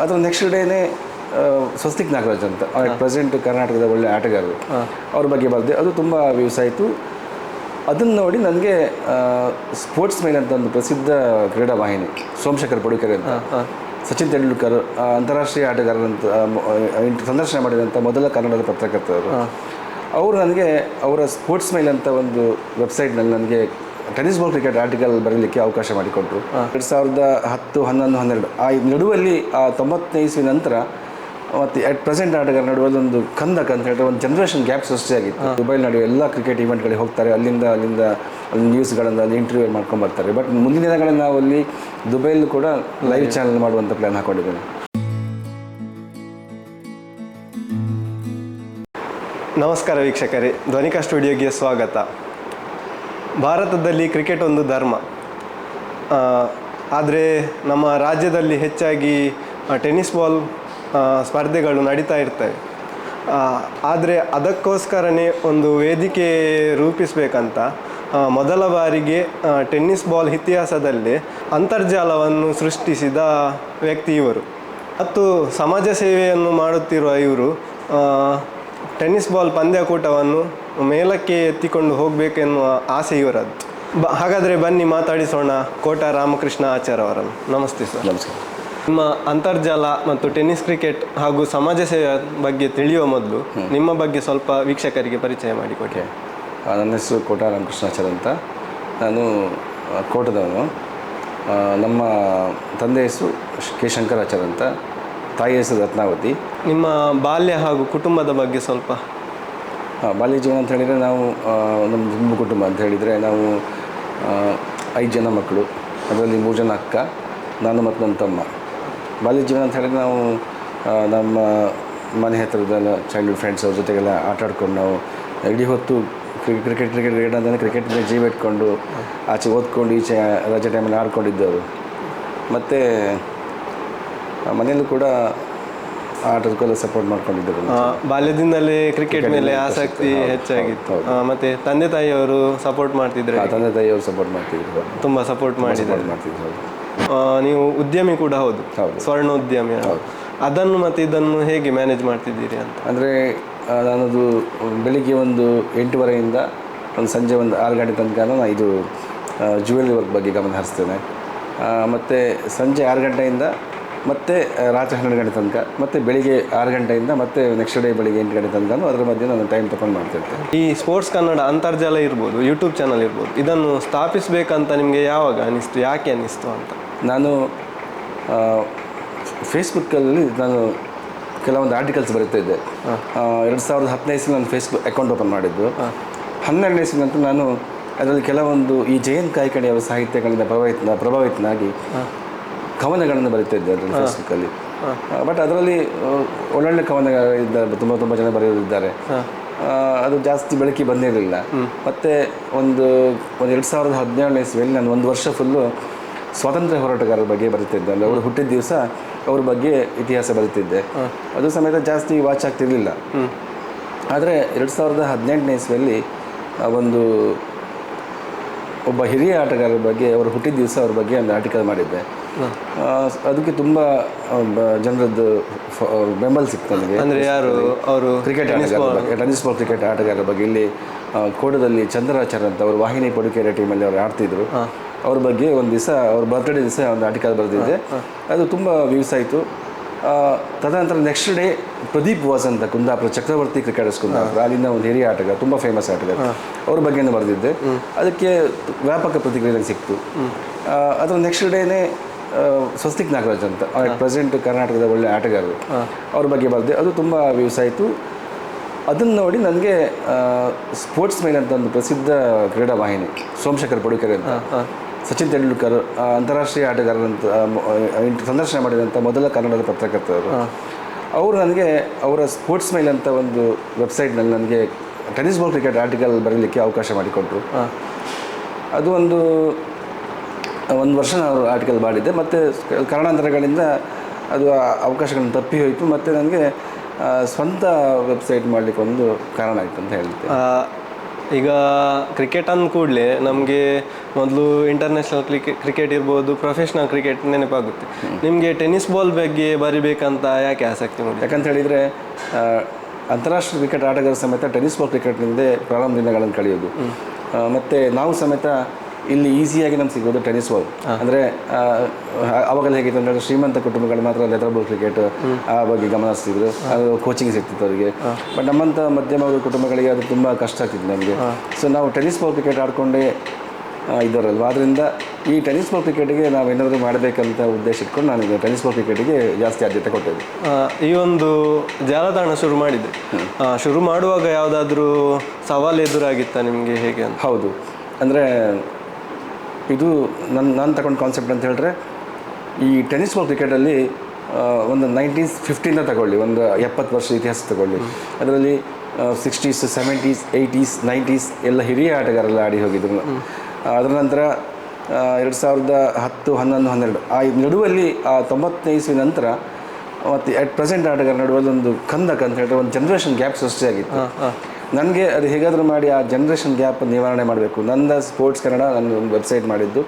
ಅದರ ನೆಕ್ಸ್ಟ್ ಡೇನೇ ಸ್ವಸ್ತಿಕ್ ನಾಗರಾಜ್ ಅಂತ ಪ್ರೆಸೆಂಟ್ ಕರ್ನಾಟಕದ ಒಳ್ಳೆ ಆಟಗಾರರು ಅವ್ರ ಬಗ್ಗೆ ಬರೆದೆ. ಅದು ತುಂಬ ವ್ಯೂಸ್ ಆಯಿತು. ಅದನ್ನು ನೋಡಿ ನನಗೆ ಸ್ಪೋರ್ಟ್ಸ್ ಮೈನ್ ಅಂತ ಒಂದು ಪ್ರಸಿದ್ಧ ಕ್ರೀಡಾ ವಾಹಿನಿ ಸೋಮಶೇಖರ್ ಪಡುಕೆರೆ ಅಂತ, ಸಚಿನ್ ತೆಂಡೂಲ್ಕರ್ ಅಂತಾರಾಷ್ಟ್ರೀಯ ಆಟಗಾರರಂತ ಸಂದರ್ಶನ ಮಾಡಿದಂಥ ಮೊದಲ ಕನ್ನಡದ ಪತ್ರಕರ್ತರು. ಅವರು ನನಗೆ ಅವರ ಸ್ಪೋರ್ಟ್ಸ್ ಮೈಲ್ ಅಂತ ಒಂದು ವೆಬ್ಸೈಟ್ನಲ್ಲಿ ನನಗೆ ಟೆನ್ನಿಸ್ ಬಾಲ್ ಕ್ರಿಕೆಟ್ ಆರ್ಟಿಕಲ್ ಬರೀಲಿಕ್ಕೆ ಅವಕಾಶ ಮಾಡಿಕೊಟ್ರು. 2010, 11, 12 ಆ ನಡುವಲ್ಲಿ 90ನೇ ಇಸ್ವಿ ನಂತರ ಮತ್ತು ಅಟ್ ಪ್ರೆಸೆಂಟ್ ಆಟಗಾರ ನಡುವಲ್ಲಿ ಒಂದು ಕಂದಕ ಅಂತ ಹೇಳಿದ್ರೆ ಒಂದು ಜನರೇಷನ್ ಗ್ಯಾಪ್ ಸೃಷ್ಟಿಯಾಗಿತ್ತು. ದುಬೈಲಿ ನಡೆಯುವ ಎಲ್ಲ ಕ್ರಿಕೆಟ್ ಇವೆಂಟ್ಗಳಿಗೆ ಹೋಗ್ತಾರೆ, ಅಲ್ಲಿಂದ ಅಲ್ಲಿ ನ್ಯೂಸ್ಗಳನ್ನು ಅಲ್ಲಿ ಇಂಟರ್ವ್ಯೂ ಮಾಡ್ಕೊಂಡು ಬರ್ತಾರೆ. ಬಟ್ ಮುಂದಿನ ದಿನಗಳಲ್ಲಿ ನಾವು ಅಲ್ಲಿ ದುಬೈಲೂ ಕೂಡ ಲೈವ್ ಚಾನಲ್ ಮಾಡುವಂಥ ಪ್ಲ್ಯಾನ್ ಹಾಕೊಂಡಿದ್ದೇನೆ. ನಮಸ್ಕಾರ ವೀಕ್ಷಕರೇ, ಧ್ವನಿಕಾ ಸ್ಟುಡಿಯೋಗೆ ಸ್ವಾಗತ. ಭಾರತದಲ್ಲಿ ಕ್ರಿಕೆಟ್ ಒಂದು ಧರ್ಮ, ಆದರೆ ನಮ್ಮ ರಾಜ್ಯದಲ್ಲಿ ಹೆಚ್ಚಾಗಿ ಟೆನ್ನಿಸ್ ಬಾಲ್ ಸ್ಪರ್ಧೆಗಳು ನಡೀತಾ ಇರ್ತವೆ. ಆದರೆ ಅದಕ್ಕೋಸ್ಕರನೇ ಒಂದು ವೇದಿಕೆ ರೂಪಿಸಬೇಕಂತ ಮೊದಲ ಬಾರಿಗೆ ಟೆನ್ನಿಸ್ ಬಾಲ್ ಇತಿಹಾಸದಲ್ಲೇ ಅಂತರ್ಜಾಲವನ್ನು ಸೃಷ್ಟಿಸಿದ ವ್ಯಕ್ತಿ ಇವರು. ಮತ್ತು ಸಮಾಜ ಸೇವೆಯನ್ನು ಮಾಡುತ್ತಿರುವ ಇವರು ಟೆನ್ನಿಸ್ ಬಾಲ್ ಪಂದ್ಯಕೂಟವನ್ನು ಮೇಲಕ್ಕೆ ಎತ್ತಿಕೊಂಡು ಹೋಗಬೇಕೆನ್ನುವ ಆಸೆ ಇವರದ್ದು. ಹಾಗಾದರೆ ಬನ್ನಿ ಮಾತಾಡಿಸೋಣ ಕೋಟಾ ರಾಮಕೃಷ್ಣ ಆಚಾರ್ ಅವರನ್ನು. ನಮಸ್ತೆ ಸರ್. ನಮಸ್ಕಾರ. ನಿಮ್ಮ ಅಂತರ್ಜಾಲ ಮತ್ತು ಟೆನ್ನಿಸ್ ಕ್ರಿಕೆಟ್ ಹಾಗೂ ಸಮಾಜ ಸೇವೆ ಬಗ್ಗೆ ತಿಳಿಯುವ ಮೊದಲು ನಿಮ್ಮ ಬಗ್ಗೆ ಸ್ವಲ್ಪ ವೀಕ್ಷಕರಿಗೆ ಪರಿಚಯ ಮಾಡಿಕೊಡಿ. ನನ್ನ ಹೆಸರು ಕೋಟಾ ರಾಮಕೃಷ್ಣ ಆಚಾರ್ ಅಂತ. ನಾನು ಕೋಟದವನು. ನಮ್ಮ ತಂದೆ ಹೆಸರು ಕೆ ಶಂಕರಾಚಾರ್ ಅಂತ, ತಾಯಿ ಹೆಸರು ರತ್ನಾವತಿ. ನಿಮ್ಮ ಬಾಲ್ಯ ಹಾಗೂ ಕುಟುಂಬದ ಬಗ್ಗೆ ಸ್ವಲ್ಪ. ಬಾಲ್ಯ ಜೀವನ ಅಂತ ಹೇಳಿದರೆ ನಾವು ನಮ್ಮ ಕುಟುಂಬ ಅಂತ ಹೇಳಿದರೆ ನಾವು 5 ಜನ ಮಕ್ಕಳು, ಅದರಲ್ಲಿ 3 ಜನ ಅಕ್ಕ, ನಾನು ಮತ್ತು ನನ್ನ ತಮ್ಮ. ಬಾಲ್ಯ ಜೀವನ ಅಂತ ಹೇಳಿದರೆ ನಾವು ನಮ್ಮ ಮನೆ ಹತ್ತಿರದೆಲ್ಲ ಚೈಲ್ಡ್ಹುಡ್ ಫ್ರೆಂಡ್ಸ್ ಅವ್ರ ಜೊತೆಗೆಲ್ಲ ಆಟ ಆಡ್ಕೊಂಡು ನಾವು ಇಡೀ ಹೊತ್ತು ಕ್ರಿಕೆಟ್ ಅಂದರೆ ಕ್ರಿಕೆಟ್ ಜೀವ ಇಟ್ಕೊಂಡು ಆಚೆ ಓದ್ಕೊಂಡು ಈಚೆ ರಜೆ ಟೈಮಲ್ಲಿ ಆಡ್ಕೊಂಡಿದ್ದವರು. ಮತ್ತು ಮನೆಯಲ್ಲೂ ಕೂಡ ಆಟದಕ್ಕೆಲ್ಲ ಸಪೋರ್ಟ್ ಮಾಡ್ಕೊಂಡಿದ್ದರು. ಬಾಲ್ಯದಿಂದಲೇ ಕ್ರಿಕೆಟ್ ಮೇಲೆ ಆಸಕ್ತಿ ಹೆಚ್ಚಾಗಿತ್ತು. ಮತ್ತು ತಂದೆ ತಾಯಿಯವರು ಸಪೋರ್ಟ್ ಮಾಡ್ತಿದ್ರು? ತಂದೆ ತಾಯಿಯವರು ಸಪೋರ್ಟ್ ಮಾಡ್ತಿದ್ರು, ತುಂಬ ಸಪೋರ್ಟ್ ಮಾಡ್ತಿದ್ರು. ನೀವು ಉದ್ಯಮಿ ಕೂಡ ಹೌದು, ಸ್ವರ್ಣೋದ್ಯಮಿ. ಅದನ್ನು ಮತ್ತು ಇದನ್ನು ಹೇಗೆ ಮ್ಯಾನೇಜ್ ಮಾಡ್ತಿದ್ದೀರಿ ಅಂತ? ಅಂದರೆ ನಾನದು ಬೆಳಿಗ್ಗೆ ಒಂದು 8:30 ಒಂದು ಸಂಜೆ ಒಂದು 6 ಗಂಟೆ ತನಕ ನಾನು ಇದು ಜ್ಯುವೆಲ್ಲರಿ ವರ್ಕ್ ಬಗ್ಗೆ ಗಮನ ಹರಿಸ್ತೇನೆ. ಮತ್ತು ಸಂಜೆ 6 ಗಂಟೆಯಿಂದ ಮತ್ತು ರಾತ್ರಿ 12 ಗಂಟೆ ತನಕ, ಮತ್ತು ಬೆಳಿಗ್ಗೆ 6 ಗಂಟೆಯಿಂದ ಮತ್ತು ನೆಕ್ಸ್ಟ್ ಡೇ ಬೆಳಿಗ್ಗೆ 8 ಗಂಟೆ ತನಕ ಅದರ ಮಧ್ಯೆ ನಾನು ಟೈಮ್ ತೊಗೊಂಡು ಮಾಡ್ತಿರ್ತೆ. ಈ ಸ್ಪೋರ್ಟ್ಸ್ ಕನ್ನಡ ಅಂತರ್ಜಾಲ ಇರ್ಬೋದು, ಯೂಟ್ಯೂಬ್ ಚಾನಲ್ ಇರ್ಬೋದು, ಇದನ್ನು ಸ್ಥಾಪಿಸಬೇಕಂತ ನಿಮಗೆ ಯಾವಾಗ ಅನ್ನಿಸ್ತು, ಯಾಕೆ ಅನ್ನಿಸ್ತು ಅಂತ? ನಾನು ಫೇಸ್ಬುಕ್ಕಲ್ಲಿ ನಾನು ಕೆಲವೊಂದು ಆರ್ಟಿಕಲ್ಸ್ ಬರೀತಾ ಇದ್ದೆ. 2010ನೇ ಇಸ್ವಿ ನಾನು ಫೇಸ್ಬುಕ್ ಅಕೌಂಟ್ ಓಪನ್ ಮಾಡಿದ್ದು. 12ನೇ ಇಸ್ವಿ ನಂತರ ನಾನು ಅದರಲ್ಲಿ ಕೆಲವೊಂದು ಈ ಜಯಂತ್ ಕಾಯ್ಕಣಿಯವರ ಸಾಹಿತ್ಯಗಳಿಂದ ಪ್ರಭಾವಿತನಾಗಿ ಕವನಗಳನ್ನು ಬರೀತಾ ಇದ್ದೆ ಅದರಲ್ಲಿ ಫೇಸ್ಬುಕ್ಕಲ್ಲಿ. ಬಟ್ ಅದರಲ್ಲಿ ಒಳ್ಳೊಳ್ಳೆ ಕವನಗಳಿದ್ದಾರೆ, ತುಂಬ ಜನ ಬರೆಯೋರಿದ್ದಾರೆ. ಅದು ಜಾಸ್ತಿ ಬೆಳಕಿಗೆ ಬಂದಿರಲಿಲ್ಲ. ಮತ್ತು ಒಂದು 2017ನೇ ಇಸ್ವಿಯಲ್ಲಿ ನಾನು 1 ವರ್ಷ ಫುಲ್ಲು ಸ್ವಾತಂತ್ರ್ಯ ಹೋರಾಟಗಾರರ ಬಗ್ಗೆ ಬರೀತಿದ್ದೆ. ಅಂದರೆ ಅವರು ಹುಟ್ಟಿದ ದಿವಸ ಅವ್ರ ಬಗ್ಗೆ ಇತಿಹಾಸ ಬರೀತಿದ್ದೆ. ಅದು ಸಮೇತ ಜಾಸ್ತಿ ವಾಚ್ ಆಗ್ತಿರಲಿಲ್ಲ. ಆದರೆ 2018ನೇ ಇಸ್ವಿಯಲ್ಲಿ ಒಬ್ಬ ಹಿರಿಯ ಆಟಗಾರರ ಬಗ್ಗೆ, ಅವರು ಹುಟ್ಟಿದ ದಿವಸ ಅವ್ರ ಬಗ್ಗೆ ಒಂದು ಆರ್ಟಿಕಲ್ ಮಾಡಿದ್ದೆ. ಅದಕ್ಕೆ ತುಂಬ ಜನರದ್ದು ಬೆಂಬಲ ಸಿಕ್ತು ನನಗೆ. ಅಂದರೆ ಯಾರು ಅವರು? ಕ್ರಿಕೆಟ್ ಆಟಗಾರರ ಬಗ್ಗೆ, ಟೆನ್ನಿಸ್ ಬಾಲ್ ಕ್ರಿಕೆಟ್ ಆಟಗಾರರ ಬಗ್ಗೆ. ಇಲ್ಲಿ ಕೋಟದಲ್ಲಿ ಚಂದ್ರಾಚಾರ್ ಅಂತ ಅವರು ವಾಹಿನಿ ಪಡುಕೆರೆ ಟೀಮಲ್ಲಿ ಅವರು ಆಡ್ತಿದ್ರು. ಅವ್ರ ಬಗ್ಗೆ ಒಂದು ದಿವಸ ಅವ್ರ ಬರ್ತ್ಡೇ ದಿವಸ ಒಂದು ಆರ್ಟಿಕಲ್ ಬರೆದಿದ್ದೆ. ಅದು ತುಂಬ ವ್ಯೂಸ್ ಆಯಿತು. ತದನಂತರ ನೆಕ್ಸ್ಟ್ ಡೇ ಪ್ರದೀಪ್ ವಾಸ್ ಅಂತ ಕುಂದಾಪುರ ಚಕ್ರವರ್ತಿ ಕ್ರಿಕೆಟರ್ಸ್ ಕುಂದಾಪುರ, ಅಲ್ಲಿಂದ ಒಂದು ಹಿರಿಯ ಆಟಗಾರ, ತುಂಬ ಫೇಮಸ್ ಆಟಗಾರ, ಅವ್ರ ಬಗ್ಗೆನೂ ಬರೆದಿದ್ದೆ. ಅದಕ್ಕೆ ವ್ಯಾಪಕ ಪ್ರತಿಕ್ರಿಯೆ ಸಿಕ್ತು. ಅದರ ನೆಕ್ಸ್ಟ್ ಡೇನೇ ಸ್ವಸ್ತಿಕ್ ನಾಗರಾಜ್ ಅಂತ ಪ್ರೆಸೆಂಟ್ ಕರ್ನಾಟಕದ ಒಳ್ಳೆ ಆಟಗಾರರು, ಅವ್ರ ಬಗ್ಗೆ ಬರೆದೆ. ಅದು ತುಂಬ ವ್ಯೂಸ್ ಆಯಿತು. ಅದನ್ನು ನೋಡಿ ನನಗೆ ಸ್ಪೋರ್ಟ್ಸ್ ಮೈನ್ ಅಂತ ಒಂದು ಪ್ರಸಿದ್ಧ ಕ್ರೀಡಾ ವಾಹಿನಿ ಸೋಮಶೇಖರ್ ಪಡುಕೆರೆ ಅಂತ, ಸಚಿನ್ ತೆಂಡೂಲ್ಕರ್ ಅಂತಾರಾಷ್ಟ್ರೀಯ ಆಟಗಾರರಂತ ಸಂದರ್ಶನ ಮಾಡಿದಂಥ ಮೊದಲ ಕನ್ನಡದ ಪತ್ರಕರ್ತರು. ಅವರು ನನಗೆ ಅವರ ಸ್ಪೋರ್ಟ್ಸ್ ಮೈಲ್ ಅಂತ ಒಂದು ವೆಬ್ಸೈಟ್ನಲ್ಲಿ ನನಗೆ ಟೆನ್ನಿಸ್ ಬಾಲ್ ಕ್ರಿಕೆಟ್ ಆರ್ಟಿಕಲ್ ಬರೀಲಿಕ್ಕೆ ಅವಕಾಶ ಮಾಡಿಕೊಟ್ರು. ಅದು ಒಂದು ವರ್ಷ ನಾನು ಆರ್ಟಿಕಲ್ ಮಾಡಿದ್ದೆ. ಮತ್ತು ಕಾರಣಾಂತರಗಳಿಂದ ಅದು ಅವಕಾಶಗಳನ್ನು ತಪ್ಪಿ ಹೋಯಿತು. ಮತ್ತು ನನಗೆ ಸ್ವಂತ ವೆಬ್ಸೈಟ್ ಮಾಡಲಿಕ್ಕೆ ಒಂದು ಕಾರಣ ಆಯಿತು ಅಂತ ಹೇಳ್ತೆ. ಈಗ ಕ್ರಿಕೆಟ್ ಅಂದ ಕೂಡಲೇ ನಮಗೆ ಮೊದಲು ಇಂಟರ್ನ್ಯಾಷನಲ್ ಕ್ರಿಕೆಟ್ ಇರ್ಬೋದು, ಪ್ರೊಫೆಷ್ನಲ್ ಕ್ರಿಕೆಟ್ ನೆನಪಾಗುತ್ತೆ. ನಿಮಗೆ ಟೆನ್ನಿಸ್ ಬಾಲ್ ಬಗ್ಗೆ ಬರಿಬೇಕಂತ ಯಾಕೆ ಆಸಕ್ತಿ ಮೂಡಿದೆ? ಯಾಕಂತ ಹೇಳಿದರೆ ಅಂತಾರಾಷ್ಟ್ರೀಯ ಕ್ರಿಕೆಟ್ ಆಟಗಾರ ಸಮೇತ ಟೆನ್ನಿಸ್ ಬಾಲ್ ಕ್ರಿಕೆಟ್ನಿಂದ ಪ್ರಾರಂಭ ದಿನಗಳನ್ನು ಕಳೆಯೋದು. ಮತ್ತು ನಾವು ಸಮೇತ ಇಲ್ಲಿ ಈಸಿಯಾಗಿ ನಮ್ಗೆ ಸಿಗೋದು ಟೆನ್ನಿಸ್ ಬಾಲ್. ಅಂದರೆ ಅವಾಗೆಲ್ಲ ಹೇಗಿತ್ತು ಅಂದರೆ ಶ್ರೀಮಂತ ಕುಟುಂಬಗಳು ಮಾತ್ರ ಲೆದರ್ ಬಾಲ್ ಕ್ರಿಕೆಟ್ ಆ ಬಗ್ಗೆ ಗಮನ ಹರಿಸ್ತಿದ್ರು, ಅದು ಕೋಚಿಂಗ್ ಸಿಗ್ತಿತ್ತು ಅವರಿಗೆ. ಬಟ್ ನಮ್ಮಂಥ ಮಧ್ಯಮ ವರ್ಗದ ಕುಟುಂಬಗಳಿಗೆ ಅದು ತುಂಬ ಕಷ್ಟ ಆಗ್ತಿತ್ತು ನಮಗೆ. ಸೊ ನಾವು ಟೆನ್ನಿಸ್ ಬಾಲ್ ಕ್ರಿಕೆಟ್ ಆಡ್ಕೊಂಡೇ ಇದ್ದವರಲ್ವ, ಆದ್ದರಿಂದ ಈ ಟೆನ್ನಿಸ್ ಬಾಲ್ ಕ್ರಿಕೆಟಿಗೆ ನಾವು ಏನಾದರೂ ಮಾಡಬೇಕಂತ ಉದ್ದೇಶ ಇಟ್ಕೊಂಡು ನಾನು ಟೆನ್ನಿಸ್ ಬಾಲ್ ಕ್ರಿಕೆಟಿಗೆ ಜಾಸ್ತಿ ಆದ್ಯತೆ ಕೊಟ್ಟಿದ್ದೆ. ಈ ಒಂದು ಜಾಲತಾಣ ಶುರು ಮಾಡಿದೆ, ಶುರು ಮಾಡುವಾಗ ಯಾವುದಾದ್ರೂ ಸವಾಲು ಎದುರಾಗಿತ್ತಾ ನಿಮಗೆ, ಹೇಗೆ ಅಂತ? ಹೌದು, ಅಂದರೆ ಇದು ನಾನು ತಗೊಂಡು ಕಾನ್ಸೆಪ್ಟ್ ಅಂತ ಹೇಳಿದ್ರೆ, ಈ ಟೆನ್ನಿಸ್ ಬಾಲ್ ಕ್ರಿಕೆಟಲ್ಲಿ ಒಂದು 1950 ತಗೊಳ್ಳಿ, ಒಂದು 70 ವರ್ಷ ಇತಿಹಾಸ ತಗೊಳ್ಳಿ. ಅದರಲ್ಲಿ 60s, 70s, 80s, 90s ಎಲ್ಲ ಹಿರಿಯ ಆಟಗಾರೆಲ್ಲ ಆಡಿ ಹೋಗಿದ್ರು. ಅದರ ನಂತರ 2010, 11, 12 ಆ ನಡುವಲ್ಲಿ 90ನೇ ಇಸ್ವಿ ನಂತರ ಮತ್ತು ಅಟ್ ಪ್ರೆಸೆಂಟ್ ಆಟಗಾರ ನಡುವಲ್ಲಿ ಒಂದು ಕಂದಕ ಅಂತ ಹೇಳಿದ್ರೆ ಒಂದು ಜನ್ರೇಷನ್ ಗ್ಯಾಪ್ ಸೃಷ್ಟಿಯಾಗಿತ್ತು. ನನಗೆ ಅದು ಹೇಗಾದರೂ ಮಾಡಿ ಆ ಜನ್ರೇಷನ್ ಗ್ಯಾಪ್ ನಿವಾರಣೆ ಮಾಡಬೇಕು. ನನ್ನ ಸ್ಪೋರ್ಟ್ಸ್ ಕನ್ನಡ ನನ್ನ ಒಂದು ವೆಬ್ಸೈಟ್ ಮಾಡಿದ್ದು,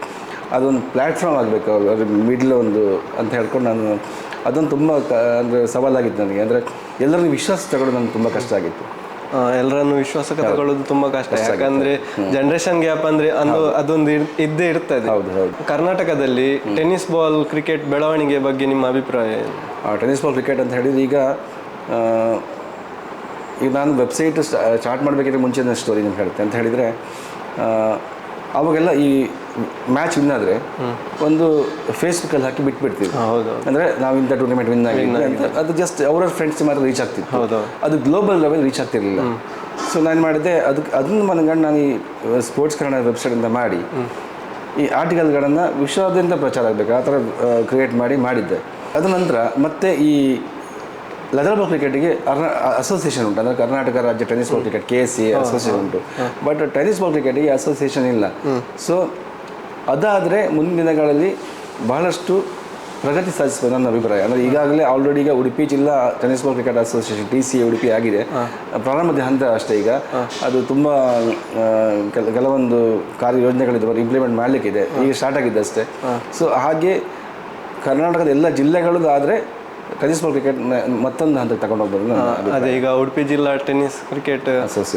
ಅದೊಂದು ಪ್ಲ್ಯಾಟ್ಫಾರ್ಮ್ ಆಗಬೇಕು, ಅದು ಮಿಡ್ಲ್ ಒಂದು ಅಂತ ಹೇಳ್ಕೊಂಡು ನಾನು ಅದೊಂದು ತುಂಬ ಅಂದರೆ ಸವಾಲಾಗಿತ್ತು ನನಗೆ. ಅಂದರೆ ಎಲ್ಲರಿಗೂ ವಿಶ್ವಾಸ ತಗೊಳ್ಳೋದು ನನಗೆ ತುಂಬ ಕಷ್ಟ ಆಗಿತ್ತು. ಎಲ್ಲರನ್ನು ವಿಶ್ವಾಸಕ್ಕೆ ತಗೊಳ್ಳೋದು ತುಂಬ ಕಷ್ಟ, ಯಾಕಂದರೆ ಜನ್ರೇಷನ್ ಗ್ಯಾಪ್ ಅಂದರೆ ಅದೊಂದು ಇದ್ದೇ ಇರ್ತದೆ. ಹೌದು ಹೌದು. ಕರ್ನಾಟಕದಲ್ಲಿ ಟೆನ್ನಿಸ್ ಬಾಲ್ ಕ್ರಿಕೆಟ್ ಬೆಳವಣಿಗೆ ಬಗ್ಗೆ ನಿಮ್ಮ ಅಭಿಪ್ರಾಯ ಏನು? ಟೆನ್ನಿಸ್ ಬಾಲ್ ಕ್ರಿಕೆಟ್ ಅಂತ ಹೇಳಿದ್ರೆ ಈಗ ನಾನು ವೆಬ್ಸೈಟ್ ಸ್ಟಾರ್ಟ್ ಮಾಡಬೇಕಿದ್ರೆ ಮುಂಚಿನ ಸ್ಟೋರಿ ನಿಮ್ಗೆ ಹೇಳ್ತೆ ಅಂತ ಹೇಳಿದರೆ, ಅವಾಗೆಲ್ಲ ಈ ಮ್ಯಾಚ್ ವಿನ್ ಆದರೆ ಒಂದು ಫೇಸ್ಬುಕ್ಕಲ್ಲಿ ಹಾಕಿ ಬಿಟ್ಬಿಡ್ತೀವಿ. ಅಂದರೆ ನಾವು ಇಂಥ ಟೂರ್ನಮೆಂಟ್ ವಿನ್ ಆಗಿದ್ವಿ ಅಂತ, ಅದು ಜಸ್ಟ್ ಅವರ ಫ್ರೆಂಡ್ಸ್ ಮಾತ್ರ ರೀಚ್ ಆಗ್ತಿತ್ತು, ಅದು ಗ್ಲೋಬಲ್ ಲೆವೆಲ್ ರೀಚ್ ಆಗ್ತಿರಲಿಲ್ಲ. ಸೊ ನಾನು ಮಾಡಿದೆ ಅದನ್ನು ಮನಗಂಡು ನಾನು ಈ ಸ್ಪೋರ್ಟ್ಸ್ ಕನ್ನಡ ವೆಬ್ಸೈಟಿಂದ ಮಾಡಿ ಈ ಆರ್ಟಿಕಲ್ಗಳನ್ನು ವಿಶ್ವಾದ್ಯಂತ ಪ್ರಚಾರ ಆಗಬೇಕು ಆ ಥರ ಕ್ರಿಯೇಟ್ ಮಾಡಿದ್ದೆ. ಅದ ನಂತರ ಮತ್ತೆ ಈ ಲೆದರ್ ಬಾಲ್ ಕ್ರಿಕೆಟಿಗೆ ಅಸೋಸಿಯೇಷನ್ ಉಂಟು, ಅಂದರೆ ಕರ್ನಾಟಕ ರಾಜ್ಯ tennis ball cricket KSCA association ಉಂಟು. ಬಟ್ ಟೆನ್ನಿಸ್ ಬಾಲ್ ಕ್ರಿಕೆಟಿಗೆ ಅಸೋಸಿಯೇಷನ್ ಇಲ್ಲ. ಸೊ ಅದಾದರೆ ಮುಂದಿನ ದಿನಗಳಲ್ಲಿ ಬಹಳಷ್ಟು ಪ್ರಗತಿ ಸಾಧಿಸಬೇಕು ನನ್ನ ಅಭಿಪ್ರಾಯ. ಅಂದರೆ ಈಗಾಗಲೇ ಆಲ್ರೆಡಿ ಈಗ ಉಡುಪಿ ಜಿಲ್ಲಾ tennis ball cricket association TCA Udupi ಆಗಿದೆ, ಪ್ರಾರಂಭದ ಹಂತ ಅಷ್ಟೇ. ಈಗ ಅದು ತುಂಬ ಕೆಲವೊಂದು ಕಾರ್ಯಯೋಜನೆಗಳಿದೆ, ಇಂಪ್ಲಿಮೆಂಟ್ ಮಾಡಲಿಕ್ಕಿದೆ, ಈಗ ಸ್ಟಾರ್ಟ್ ಆಗಿದೆ ಅಷ್ಟೇ. ಸೊ ಹಾಗೆ ಕರ್ನಾಟಕದ ಎಲ್ಲ ಜಿಲ್ಲೆಗಳದ್ದು ಆದರೆ ಟೆನ್ನಿಸ್ ಬಾಲ್ ಕ್ರಿಕೆಟ್ ಮತ್ತೊಂದು ಹಂತಕ್ಕೆ ತಗೊಂಡು ಹೋಗ್ಬೋದು. ಅದೇ ಈಗ ಉಡುಪಿ ಜಿಲ್ಲಾ ಟೆನ್ನಿಸ್ ಕ್ರಿಕೆಟ್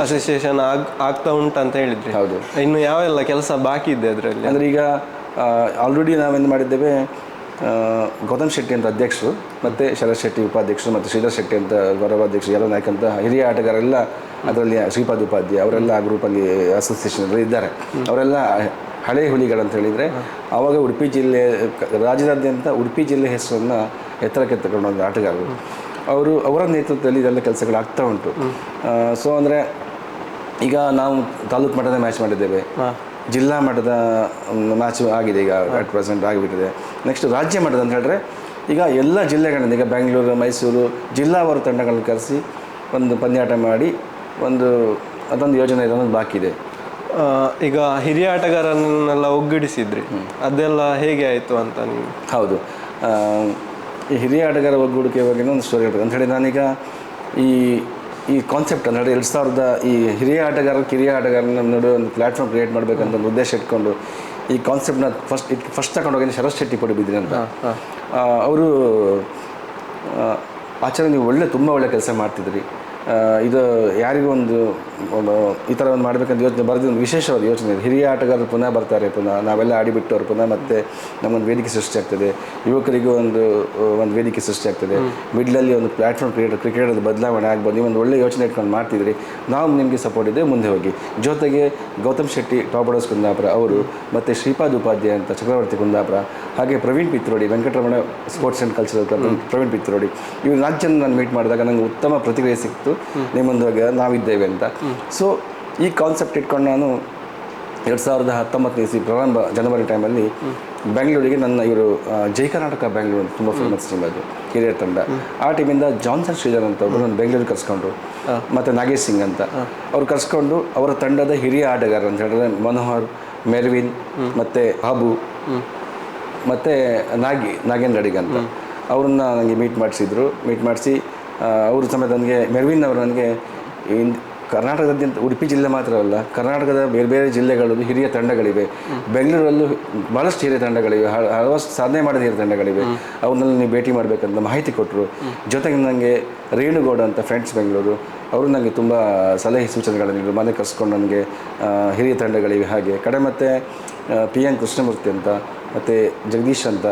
ಅಸೋಸಿಯೇಷನ್ ಆಗ್ತಾ ಉಂಟು ಅಂತ ಹೇಳಿದ್ರಿ. ಹೌದು. ಇನ್ನು ಯಾವೆಲ್ಲ ಕೆಲಸ ಬಾಕಿ ಇದೆ ಅದರಲ್ಲಿ? ಅಂದರೆ ಈಗ ಆಲ್ರೆಡಿ ನಾವೇನು ಮಾಡಿದ್ದೇವೆ, ಗೌತಮ್ ಶೆಟ್ಟಿ ಅಂತ ಅಧ್ಯಕ್ಷರು, ಮತ್ತು ಶರತ್ ಶೆಟ್ಟಿ ಉಪಾಧ್ಯಕ್ಷರು, ಮತ್ತು ಶ್ರೀಧರ್ ಶೆಟ್ಟಿ ಅಂತ ಗೌರವಾಧ್ಯಕ್ಷರು, ಎಲ್ಲ ನಾಯಕ್ ಅಂತ ಹಿರಿಯ ಆಟಗಾರೆಲ್ಲ ಅದರಲ್ಲಿ, ಶ್ರೀಪಾದ್ ಉಪಾಧ್ಯಾಯ ಅವರೆಲ್ಲ ಆ ಗ್ರೂಪಲ್ಲಿ ಅಸೋಸಿಯೇಷನ್ ಇದ್ದಾರೆ. ಅವರೆಲ್ಲ ಹಳೆ ಹುಲಿಗಳಂತ ಹೇಳಿದರೆ, ಆವಾಗ ಉಡುಪಿ ಜಿಲ್ಲೆ ರಾಜ್ಯದಾದ್ಯಂತ ಉಡುಪಿ ಜಿಲ್ಲೆ ಹೆಸರನ್ನು ಎತ್ತರಕ್ಕೆ ತಗೊಂಡು ಆಟಗಾರರು ಅವರ ನೇತೃತ್ವದಲ್ಲಿ ಇದೆಲ್ಲ ಕೆಲಸಗಳಾಗ್ತಾ ಉಂಟು. ಸೊ ಅಂದರೆ ಈಗ ನಾವು ತಾಲೂಕು ಮಟ್ಟದ ಮ್ಯಾಚ್ ಮಾಡಿದ್ದೇವೆ, ಜಿಲ್ಲಾ ಮಟ್ಟದ ಮ್ಯಾಚ್ ಆಗಿದೆ, ಈಗ ಅಟ್ ಪ್ರೆಸೆಂಟ್ ಆಗಿಬಿಟ್ಟಿದೆ. ನೆಕ್ಸ್ಟ್ ರಾಜ್ಯ ಮಟ್ಟದ ಅಂತ ಹೇಳಿದ್ರೆ ಈಗ ಎಲ್ಲ ಜಿಲ್ಲೆಗಳಿಂದ, ಈಗ ಬೆಂಗಳೂರು, ಮೈಸೂರು ಜಿಲ್ಲಾವಾರು ತಂಡಗಳನ್ನು ಕರೆಸಿ ಒಂದು ಪಂದ್ಯಾಟ ಮಾಡಿ ಅದೊಂದು ಯೋಜನೆ ಇದೊಂದು ಬಾಕಿ ಇದೆ. ಈಗ ಹಿರಿಯ ಆಟಗಾರನ್ನೆಲ್ಲ ಒಗ್ಗೂಡಿಸಿದ್ರಿ, ಅದೆಲ್ಲ ಹೇಗೆ ಆಯಿತು ಅಂತ ನೀವು? ಹೌದು, ಈ ಹಿರಿಯ ಆಟಗಾರ ಒಗ್ಗೂಡಿಕೆ ಬಗ್ಗೆ ಒಂದು ಸ್ಟೋರಿ ಹೇಳ್ಬೇಕು ಅಂತ ಹೇಳಿ, ನಾನೀಗ ಈ ಕಾನ್ಸೆಪ್ಟ್ ಅಂತ ಹೇಳಿ 2000 ಈ ಹಿರಿಯ ಆಟಗಾರನ ನಡುವೆ ಒಂದು ಪ್ಲ್ಯಾಟ್ಫಾರ್ಮ್ ಕ್ರಿಯೇಟ್ ಮಾಡಬೇಕಂತ ಒಂದು ಉದ್ದೇಶ ಇಟ್ಕೊಂಡು ಈ ಕಾನ್ಸೆಪ್ಟ್ನ ಫಸ್ಟ್ ತಗೊಂಡೋಗಿ ಶರತ್ ಶೆಟ್ಟಿ ಪಡಿಬಿದ್ದೀನಿ ಅಂತ. ಅವರು ಆಚಾರ್ಯ, ನೀವು ತುಂಬ ಒಳ್ಳೆ ಕೆಲಸ ಮಾಡ್ತಿದ್ರಿ, ಇದು ಯಾರಿಗೂ ಒಂದು ಈ ಥರ ಒಂದು ಮಾಡಬೇಕಂತ ಯೋಚನೆ ಬರೆದು ಒಂದು ವಿಶೇಷವಾದ ಯೋಚನೆ ಇದೆ. ಹಿರಿಯ ಆಟಗಾರರು ಪುನಃ ಬರ್ತಾರೆ, ನಾವೆಲ್ಲ ಆಡಿಬಿಟ್ಟವ್ರು ಪುನಃ ಮತ್ತೆ ನಮ್ಮೊಂದು ವೇದಿಕೆ ಸೃಷ್ಟಿಯಾಗ್ತದೆ, ಯುವಕರಿಗೂ ಒಂದು ವೇದಿಕೆ ಸೃಷ್ಟಿಯಾಗ್ತದೆ, ಮಿಡ್ಲಲ್ಲಿ ಒಂದು ಪ್ಲ್ಯಾಟ್ಫಾರ್ಮ್ ಕ್ರಿಕೆಟಲ್ಲಿ ಬದಲಾವಣೆ ಆಗ್ಬೋದು. ನೀವು ಒಂದು ಒಳ್ಳೆ ಯೋಚನೆ ಇಟ್ಕೊಂಡು ಮಾಡ್ತಿದ್ರಿ, ನಾವು ನಿಮಗೆ ಸಪೋರ್ಟ್ ಇದೆ, ಮುಂದೆ ಹೋಗಿ. ಜೊತೆಗೆ ಗೌತಮ್ ಶೆಟ್ಟಿ ಟಾಪರ್ಸ್ ಕುಂದಾಪುರ ಅವರು, ಮತ್ತು ಶ್ರೀಪಾದ್ ಉಪಾಧ್ಯಾಯ ಅಂತ ಚಕ್ರವರ್ತಿ ಕುಂದಾಪುರ, ಹಾಗೆ Praveen Pitrodi, Venkataramana sports and cultural club Praveen Pitrodi, ಇವ್ರು 4 ಜನ ನಾನು ಮೀಟ್ ಮಾಡಿದಾಗ ನನಗೆ ಉತ್ತಮ ಪ್ರತಿಕ್ರಿಯೆ ಸಿಕ್ತು, ನಿಮ್ಮೊಂದಿಗೆ ನಾವಿದ್ದೇವೆ ಅಂತ. ಸೊ ಈ ಕಾನ್ಸೆಪ್ಟ್ ಇಟ್ಕೊಂಡು ನಾನು 2019 ಇಸ್ವಿ ಪ್ರಾರಂಭ ಜನವರಿ ಟೈಮಲ್ಲಿ ಬೆಂಗಳೂರಿಗೆ ಇವರು ಜೈ ಕರ್ನಾಟಕ ಬೆಂಗಳೂರು ಅಂತ ತುಂಬ ಫೇಮಸ್ ಟೀಮ್, ಅದು ಹಿರಿಯರ ತಂಡ. ಆ ಟೀಮಿಂದ ಜಾನ್ಸನ್ ಶ್ರೀಧರ್ ಅಂತ ಒಬ್ಬರು ನಾನು ಬೆಂಗಳೂರಿಗೆ ಕರ್ಸ್ಕೊಂಡ್ರು, ಮತ್ತು ನಾಗೇಶ್ ಸಿಂಗ್ ಅಂತ ಅವ್ರು ಕರ್ಸ್ಕೊಂಡು ಅವರ ತಂಡದ ಹಿರಿಯ ಆಟಗಾರ ಅಂತ ಹೇಳಿದ್ರೆ ಮನೋಹರ್, ಮೆರ್ವಿನ್, ಮತ್ತು ಹಾಬು, ಮತ್ತು ನಾಗೇನ್ ಗಡಿಗ್ ಅಂತ ಅವ್ರನ್ನ ನನಗೆ ಮೀಟ್ ಮಾಡಿಸಿ ಅವರು ಸಮೇತ ನನಗೆ ಮೆರ್ವಿನ್ ಅವರು ನನಗೆ ಕರ್ನಾಟಕದಾದ್ಯಂತ ಉಡುಪಿ ಜಿಲ್ಲೆ ಮಾತ್ರ ಅಲ್ಲ, ಕರ್ನಾಟಕದ ಬೇರೆ ಬೇರೆ ಜಿಲ್ಲೆಗಳಲ್ಲೂ ಹಿರಿಯ ತಂಡಗಳಿವೆ. ಬೆಂಗಳೂರಲ್ಲೂ ಭಾಳಷ್ಟು ಹಿರಿಯ ತಂಡಗಳಿವೆ, ಹಲವಷ್ಟು ಸಾಧನೆ ಮಾಡಿದ ಹಿರಿಯ ತಂಡಗಳಿವೆ. ಅವನ್ನೆಲ್ಲ ನೀವು ಭೇಟಿ ಮಾಡಬೇಕಂತ ಮಾಹಿತಿ ಕೊಟ್ಟರು. ಜೊತೆಗೆ ನನಗೆ ರೇಣುಗೌಡ ಅಂತ ಫ್ರೆಂಡ್ಸ್ ಬೆಂಗಳೂರು, ಅವರು ನನಗೆ ತುಂಬ ಸಲಹೆ ಸೂಚನೆಗಳನ್ನು ನೀಡಿದರು. ಮನೆ ಕರೆಸ್ಕೊಂಡು ನನಗೆ ಹಿರಿಯ ತಂಡಗಳಿವೆ ಹಾಗೆ ಕಡೆ, ಮತ್ತು PN ಕೃಷ್ಣಮೂರ್ತಿ ಅಂತ, ಮತ್ತು ಜಗದೀಶ್ ಅಂತ,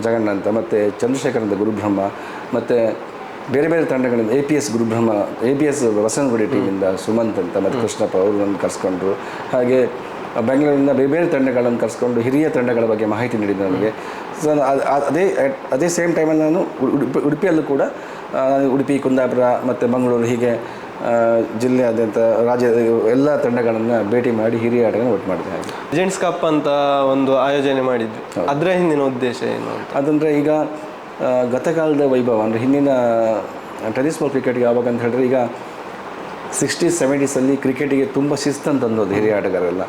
ಜಗಣ್ಣ ಅಂತ, ಮತ್ತು ಚಂದ್ರಶೇಖರ್ ಅಂತ ಗುರುಬ್ರಹ್ಮ, ಮತ್ತು ಬೇರೆ ಬೇರೆ ತಂಡಗಳಿಂದ APS ಗುರುಬ್ರಹ್ಮ, APS ಬಸವನಗುಡಿ ಟೀಮಿಂದ ಸುಮಂತ್ ಅಂತ ಮತ್ತು ಕೃಷ್ಣಪ್ಪ ಅವರು ನನ್ನ ಕರೆಸ್ಕೊಂಡ್ರು. ಹಾಗೆ ಬೆಂಗಳೂರಿನ ಬೇರೆ ಬೇರೆ ತಂಡಗಳನ್ನು ಕರೆಸ್ಕೊಂಡು ಹಿರಿಯ ತಂಡಗಳ ಬಗ್ಗೆ ಮಾಹಿತಿ ನೀಡಿದ್ದು ನನಗೆ. ಸೊ ಅದೇ ಸೇಮ್ ಟೈಮಲ್ಲಿ ನಾನು ಉಡುಪಿಯಲ್ಲೂ ಕೂಡ ಉಡುಪಿ, ಕುಂದಾಪುರ ಮತ್ತು ಮಂಗಳೂರು ಹೀಗೆ ಜಿಲ್ಲೆಯಾದ್ಯಂತ ರಾಜ್ಯದ ಎಲ್ಲ ತಂಡಗಳನ್ನು ಭೇಟಿ ಮಾಡಿ ಹಿರಿಯ ಆಟಗಳನ್ನು ಒಟ್ಟು ಮಾಡಿದೆ. ಹಾಗೆ ಲೆಜೆಂಡ್ಸ್ ಕಪ್ ಅಂತ ಒಂದು ಆಯೋಜನೆ ಮಾಡಿದ್ವಿ, ಅದರ ಹಿಂದಿನ ಉದ್ದೇಶ ಏನು ಅಂತ? ಅದಂದರೆ ಈಗ ಗತಕಾಲದ ವೈಭವ ಅಂದರೆ ಹಿಂದಿನ ಟೆನ್ನಿಸ್ ಬಾಲ್ ಕ್ರಿಕೆಟ್ಗೆ ಯಾವಾಗ ಅಂತ ಹೇಳಿದ್ರೆ, ಈಗ 60s 70s ಕ್ರಿಕೆಟಿಗೆ ತುಂಬ ಶಿಸ್ತಂತ ತಂದೋದು ಹಿರಿಯ ಆಟಗಾರರೆಲ್ಲ.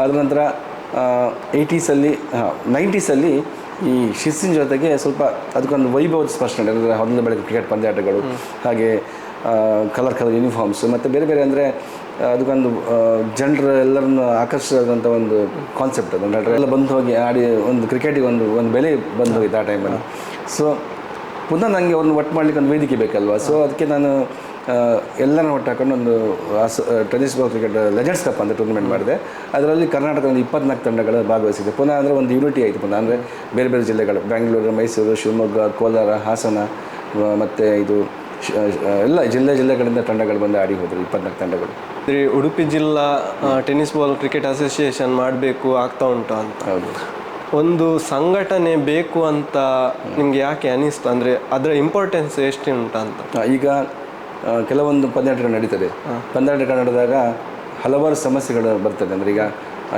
ಆದ ನಂತರ 80s 90s ಈ ಶಿಸ್ತಿನ ಜೊತೆಗೆ ಸ್ವಲ್ಪ ಅದಕ್ಕೊಂದು ವೈಭವದ ಸ್ಪಷ್ಟನೆ, ಅಂದರೆ ಹೊಂದ ಬೆಳಗ್ಗೆ ಕ್ರಿಕೆಟ್ ಪಂದ್ಯಾಟಗಳು, ಹಾಗೆ ಕಲರ್ ಯೂನಿಫಾರ್ಮ್ಸ್ ಮತ್ತು ಬೇರೆ ಬೇರೆ, ಅಂದರೆ ಅದಕ್ಕೊಂದು ಜನರು ಎಲ್ಲರನ್ನು ಆಕರ್ಷಿಸಿದಂಥ ಒಂದು ಕಾನ್ಸೆಪ್ಟ್ ಅದು. ಅಂದರೆ ಎಲ್ಲ ಬಂದು ಹೋಗಿ ಆಡಿ ಒಂದು ಕ್ರಿಕೆಟಿಗೆ ಒಂದು ಬೆಲೆ ಬಂದು ಹೋಗಿತ್ತು ಆ ಟೈಮಲ್ಲಿ. ಸೊ ಪುನಃ ನನಗೆ ಅವ್ರನ್ನ ಒಟ್ಟು ಮಾಡಲಿಕ್ಕೆ ಒಂದು ವೇದಿಕೆ ಬೇಕಲ್ವ. ಸೊ ಅದಕ್ಕೆ ನಾನು ಎಲ್ಲರನ್ನ ಒಟ್ಟು ಹಾಕೊಂಡು ಒಂದು tennis ball cricket legends cup ಅಂತ ಟೂರ್ನಮೆಂಟ್ ಮಾಡಿದೆ. ಅದರಲ್ಲಿ ಕರ್ನಾಟಕದ ಒಂದು 24 ತಂಡಗಳು ಭಾಗವಹಿಸಿದೆ. ಪುನಃ ಅಂದರೆ ಒಂದು ಯೂನಿಟಿ ಆಯಿತು ಪುನಃ, ಅಂದರೆ ಬೇರೆ ಬೇರೆ ಜಿಲ್ಲೆಗಳು, ಬೆಂಗಳೂರು, ಮೈಸೂರು, ಶಿವಮೊಗ್ಗ, ಕೋಲಾರ, ಹಾಸನ ಮತ್ತು ಇದು ಎಲ್ಲ ಜಿಲ್ಲೆಗಳಿಂದ ತಂಡಗಳು ಬಂದು ಆಡಿ ಹೋದರು, 24 ತಂಡಗಳು. ಉಡುಪಿ ಜಿಲ್ಲಾ ಟೆನ್ನಿಸ್ ಬಾಲ್ ಕ್ರಿಕೆಟ್ ಅಸೋಸಿಯೇಷನ್ ಮಾಡಬೇಕು ಆಗ್ತಾ ಉಂಟು ಅಂತ. ಹೌದು, ಒಂದು ಸಂಘಟನೆ ಬೇಕು ಅಂತ ನಿಮಗೆ ಯಾಕೆ ಅನಿಸ್ತು? ಅಂದರೆ ಅದರ ಇಂಪಾರ್ಟೆನ್ಸ್ ಎಷ್ಟು ಉಂಟು ಅಂತ? ಈಗ ಕೆಲವೊಂದು ಪಂದ್ಯಾಟಗಳು ನಡೀತದೆ. ಪಂದ್ಯಾಟಗಳು ನಡೆದಾಗ ಹಲವಾರು ಸಮಸ್ಯೆಗಳು ಬರ್ತದೆ. ಅಂದರೆ ಈಗ